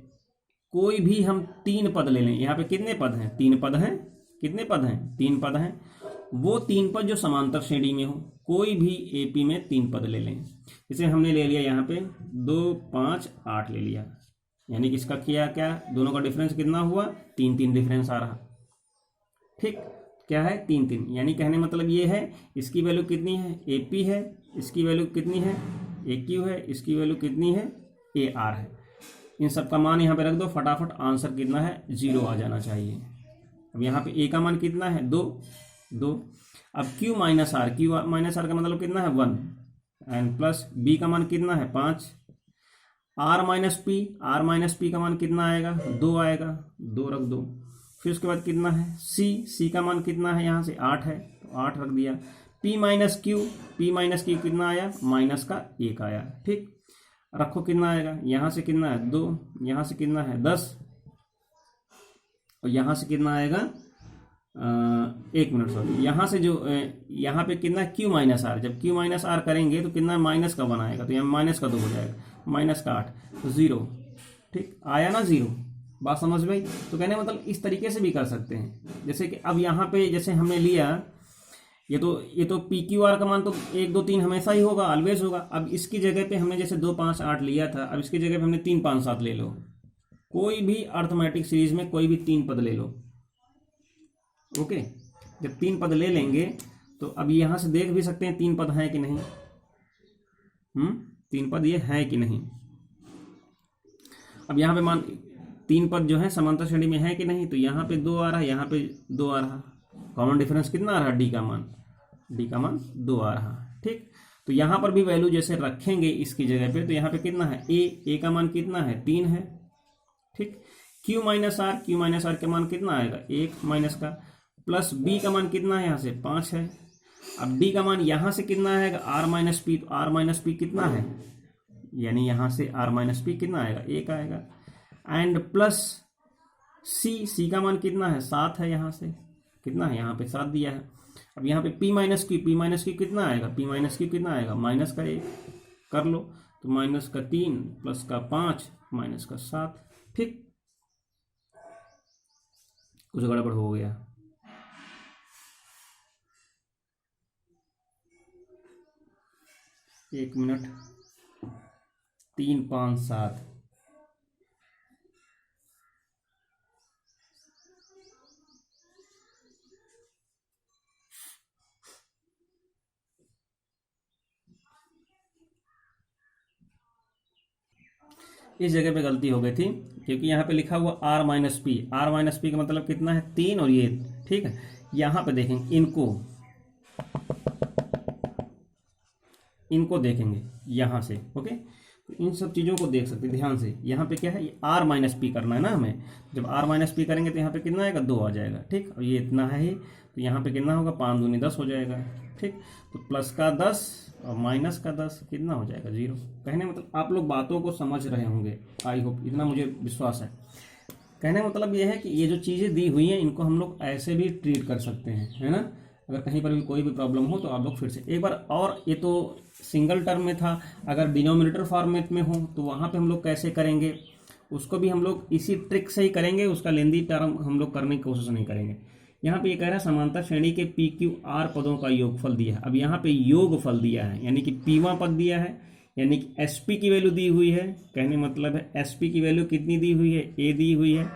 कोई भी हम 3 पद ले लें, यहाँ पे कितने पद हैं, 3 पद हैं, कितने पद हैं, 3 पद हैं। वो 3 पद जो समांतर श्रेणी में हो, कोई भी एपी में 3 पद ले लें। जैसे हमने ले लिया यहाँ पे 2 5 8 ले लिया, यानी कि इसका किया क्या, दोनों का डिफरेंस कितना हुआ, 3 3 डिफरेंस आ रहा। ठीक, क्या है 3 3, यानी कहने मतलब ये है इसकी वैल्यू कितनी है, ए पी है, इसकी वैल्यू कितनी है, ए क्यू है, इसकी वैल्यू कितनी है, ए आर है। इन सब का मान यहाँ पे रख दो, फटाफट आंसर कितना है 0 आ जाना चाहिए। अब यहाँ पे ए का मान कितना है 2 2। अब q minus r, q minus r का मतलब कितना है 1, एंड प्लस बी का मान कितना है 5, आर माइनस पी का मान कितना आएगा 2 आएगा, 2 रख दो। फिर उसके बाद कितना है सी का मान कितना है, यहाँ से 8 है तो 8 रख दिया। पी माइनस क्यू कितना आया, माइनस का 1 आया। ठीक, रखो कितना आएगा, यहाँ से कितना है 2, यहाँ से कितना है 10, और यहाँ से कितना आएगा एक मिनट सॉरी, यहाँ से जो यहाँ पे कितना क्यू माइनस आर, जब क्यू माइनस आर करेंगे तो कितना माइनस का वन आएगा, तो यहाँ माइनस का 2 हो जाएगा, माइनस का 8, तो 0। ठीक आया ना 0, बात समझ में आई। तो कहने मतलब इस तरीके से भी कर सकते हैं, जैसे कि अब यहाँ पे जैसे हमने लिया ये तो पी क्यू आर का मान तो 1 2 3 हमेशा ही होगा, ऑलवेज होगा। अब इसकी जगह पे हमने जैसे 2 5 8 लिया था, अब इसकी जगह पे हमने 3 5 7 ले लो, कोई भी अर्थमेटिक सीरीज में कोई भी 3 पद ले लो। ओके, जब 3 पद ले लेंगे तो अब यहां से देख भी सकते हैं 3 पद हैं कि नहीं। 3 पद ये है कि नहीं। अब यहाँ पे मान 3 पद जो है समांतर श्रेणी में है कि नहीं, तो यहाँ पे 2 आ रहा है, यहाँ पे 2 आ रहा, कॉमन डिफरेंस कितना आ रहा, डी का मान 2 आ रहा। ठीक, तो यहाँ पर भी वैल्यू जैसे रखेंगे इसकी जगह पे, तो यहाँ पे कितना है, ए का मान कितना है, 3 है। ठीक, क्यू माइनस आर का मान कितना आएगा, 1 माइनस का, प्लस बी का मान कितना है, यहाँ से 5 है। अब डी का मान यहाँ से कितना आएगा, आर माइनस पी, तो आर माइनस पी कितना है, यानी यहाँ से आर माइनस पी कितना आएगा, 1 आएगा। एंड प्लस सी का मान कितना है, 7 है, यहाँ से कितना है, यहाँ पे 7 दिया है। अब यहाँ पे पी माइनस क्यू कितना आएगा, पी माइनस क्यू कितना आएगा, माइनस का 1 कर लो, तो माइनस का 3 प्लस का 5 माइनस का 7। ठीक, कुछ गड़बड़ हो गया, एक मिनट, 3 5 7, इस जगह पे गलती हो गई थी, क्योंकि यहाँ पे लिखा हुआ आर माइनस पी का मतलब कितना है, 3 और ये। ठीक है, यहाँ पे देखेंगे इनको देखेंगे यहाँ से। ओके, तो इन सब चीज़ों को देख सकते हैं ध्यान से। यहाँ पे क्या है, ये आर माइनस पी करना है ना हमें, जब आर माइनस पी करेंगे तो यहाँ पे कितना आएगा, 2 आ जाएगा। ठीक, और ये इतना है ही, तो यहाँ पे कितना होगा, 5 दूनी 10 हो जाएगा। ठीक, तो प्लस का 10 और माइनस का 10 कितना हो जाएगा, 0। कहने मतलब आप लोग बातों को समझ रहे होंगे, आई होप, इतना मुझे विश्वास है। कहने मतलब ये है कि ये जो चीज़ें दी हुई हैं इनको हम लोग ऐसे भी ट्रीट कर सकते हैं, है ना। अगर कहीं पर भी कोई भी प्रॉब्लम हो तो आप लोग फिर से एक बार, और ये तो सिंगल टर्म में था, अगर डिनोमिनेटर फॉर्मेट में हो तो वहाँ पे हम लोग कैसे करेंगे, उसको भी हम लोग इसी ट्रिक से ही करेंगे, उसका लेंदी टर्म हम लोग करने की कोशिश नहीं करेंगे। यहाँ पे ये कह रहा है समांतर श्रेणी के पी क्यू आर पदों का योगफल दिया है। अब यहाँ पे योगफल दिया है, यानी कि पीवा पद दिया है, यानी कि एस पी की वैल्यू दी हुई है। कहने मतलब है एस पी की वैल्यू कितनी दी हुई है, ए दी हुई है,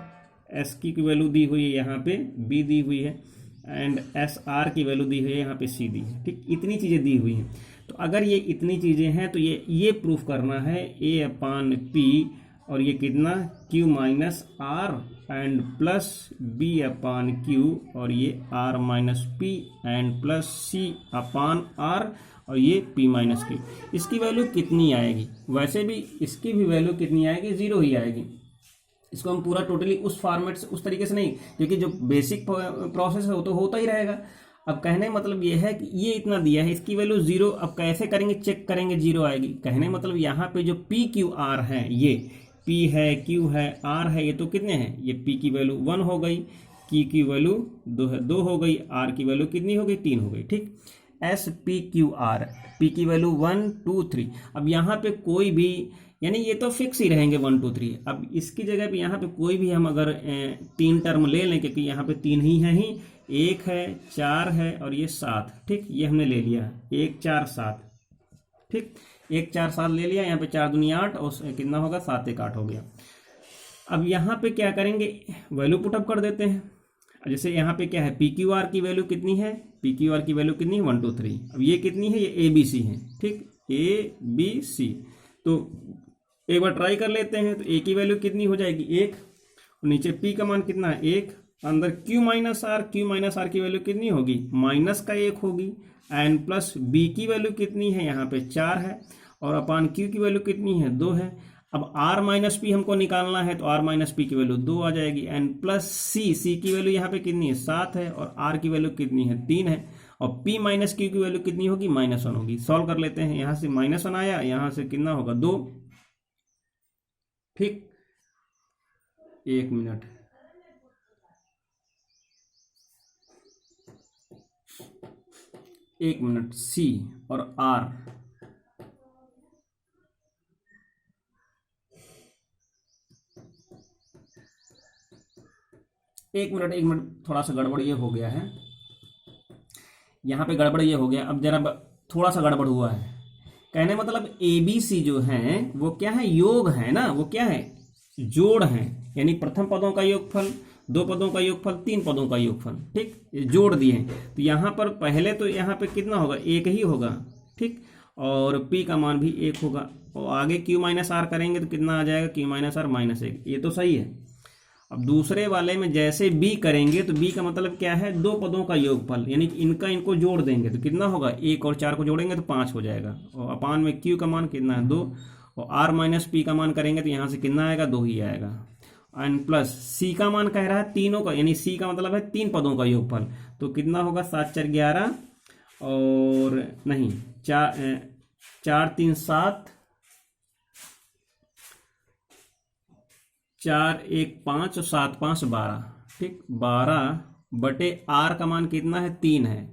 एस की वैल्यू दी हुई है यहाँ पे बी दी हुई है, एंड एस आर की वैल्यू दी हुई है यहाँ पे सी दी है। ठीक, इतनी चीज़ें दी हुई हैं। तो अगर ये इतनी चीज़ें हैं तो ये प्रूफ करना है ए अपान पी, और ये कितना q minus r and plus b upon q, और ये r minus p and plus c upon r, और ये p माइनस क्यू। इसकी वैल्यू कितनी आएगी, वैसे भी इसकी भी वैल्यू कितनी आएगी, 0 ही आएगी। इसको हम पूरा टोटली उस फॉर्मेट से, उस तरीके से नहीं, क्योंकि जो बेसिक प्रोसेस है वो तो होता ही रहेगा। अब कहने मतलब ये है कि ये इतना दिया है, इसकी वैल्यू 0, अब कैसे करेंगे, चेक करेंगे 0 आएगी। कहने मतलब यहाँ पे जो पी क्यू आर है, ये p है, q है, r है, ये तो कितने हैं, ये p की वैल्यू 1 हो गई, q की वैल्यू 2 हो गई, r की वैल्यू कितनी हो गई, 3 हो गई। ठीक, S P Q R, p की वैल्यू 1 2 3। अब यहाँ पे कोई भी, यानी ये तो फिक्स ही रहेंगे 1 2 3। अब इसकी जगह पे यहाँ पे कोई भी हम अगर 3 टर्म ले लें, क्योंकि यहाँ पे 3 ही है, 1 है, 4 है और ये 7। ठीक, ये हमने ले लिया 1 4 7। ठीक, 1 4 7 ले लिया, यहाँ पे 4 दूनी 8 और कितना होगा, 7 1 8 हो गया। अब यहाँ पे क्या करेंगे, वैल्यू पुटअप कर देते हैं। जैसे यहाँ पे क्या है, पी क्यू आर की वैल्यू कितनी है, पी क्यू आर की वैल्यू कितनी है, 1 2 3। अब ये कितनी है, ये ए बी सी है। ठीक, ए बी सी, तो एक बार ट्राई कर लेते हैं। तो ए की वैल्यू कितनी हो जाएगी, 1, और नीचे पी का मान कितना है, 1, अंदर क्यू माइनस आर की वैल्यू कितनी होगी, माइनस का 1 होगी, एंड प्लस बी की वैल्यू कितनी है, यहाँ पे 4 है, और अपान क्यू की वैल्यू कितनी है, 2 है। अब आर माइनस पी हमको निकालना है, तो आर माइनस पी की वैल्यू 2 आ जाएगी, एंड प्लस सी की वैल्यू यहाँ पे कितनी है, 7 है, और आर की वैल्यू कितनी है, 3 है, और p माइनस क्यू की वैल्यू कितनी होगी, -1 होगी। सॉल्व कर लेते हैं, यहाँ से -1 आया, यहाँ से कितना होगा, 2। ठीक, 1 मिनट, एक मिनट, सी और आर, एक मिनट, थोड़ा सा गड़बड़ ये हो गया है यहाँ पे, गड़बड़ ये हो गया। अब जरा थोड़ा सा गड़बड़ हुआ है। कहने मतलब ए बी सी जो है वो क्या है, योग है ना, वो क्या है, जोड़ है। यानी प्रथम पदों का योगफल, दो पदों का योगफल, तीन पदों का योगफल, ठीक, ये जोड़ दिए हैं। तो यहाँ पर पहले तो यहाँ पे कितना होगा, एक ही होगा, ठीक, और p का मान भी एक होगा, और आगे q माइनस आर करेंगे तो कितना आ जाएगा, q माइनस आर माइनस एक, ये तो सही है। अब दूसरे वाले में जैसे b करेंगे तो b का मतलब क्या है, दो पदों का योगफल, यानी कि इनको जोड़ देंगे तो कितना होगा, एक और चार को जोड़ेंगे तो 5 हो जाएगा, और अपान में q का मान कितना है 2, और r माइनस p का मान करेंगे तो यहाँ से कितना आएगा, 2 ही आएगा। एंड प्लस c का मान कह रहा है तीनों का, यानी c का मतलब है तीन पदों का योगफल, तो कितना होगा, 7 4 11, और नहीं 4 3 7, 4 1 5 और 7 5 12, ठीक, 12 बटे आर का मान कितना है, 3 है,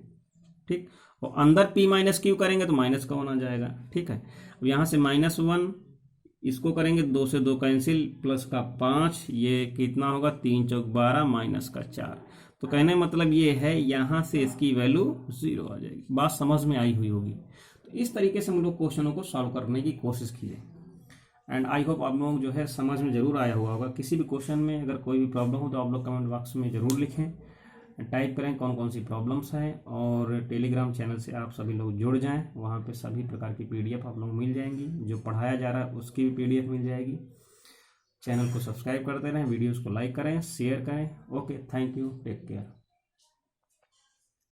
ठीक, और अंदर p माइनस क्यू करेंगे तो माइनस का होना जाएगा, ठीक है। अब यहाँ से -1 इसको करेंगे, 2 से 2 कैंसिल, प्लस का 5, ये कितना होगा, 3 चौक 12 माइनस का 4। तो कहने मतलब ये है यहाँ से इसकी वैल्यू 0 आ जाएगी। बात समझ में आई हुई होगी। तो इस तरीके से हम लोग क्वेश्चनों को सॉल्व करने की कोशिश कीजिए, एंड आई होप आप लोग जो है समझ में ज़रूर आया हुआ होगा। किसी भी क्वेश्चन में अगर कोई भी प्रॉब्लम हो तो आप लोग कमेंट बॉक्स में ज़रूर लिखें, टाइप करें कौन कौन सी प्रॉब्लम्स हैं, और टेलीग्राम चैनल से आप सभी लोग जुड़ जाएं, वहाँ पे सभी प्रकार की PDF आप लोग मिल जाएंगी, जो पढ़ाया जा रहा है उसकी भी PDF मिल जाएगी। चैनल को सब्सक्राइब करते रहें, वीडियोज़ को लाइक करें, शेयर करें। Okay, thank you, take care.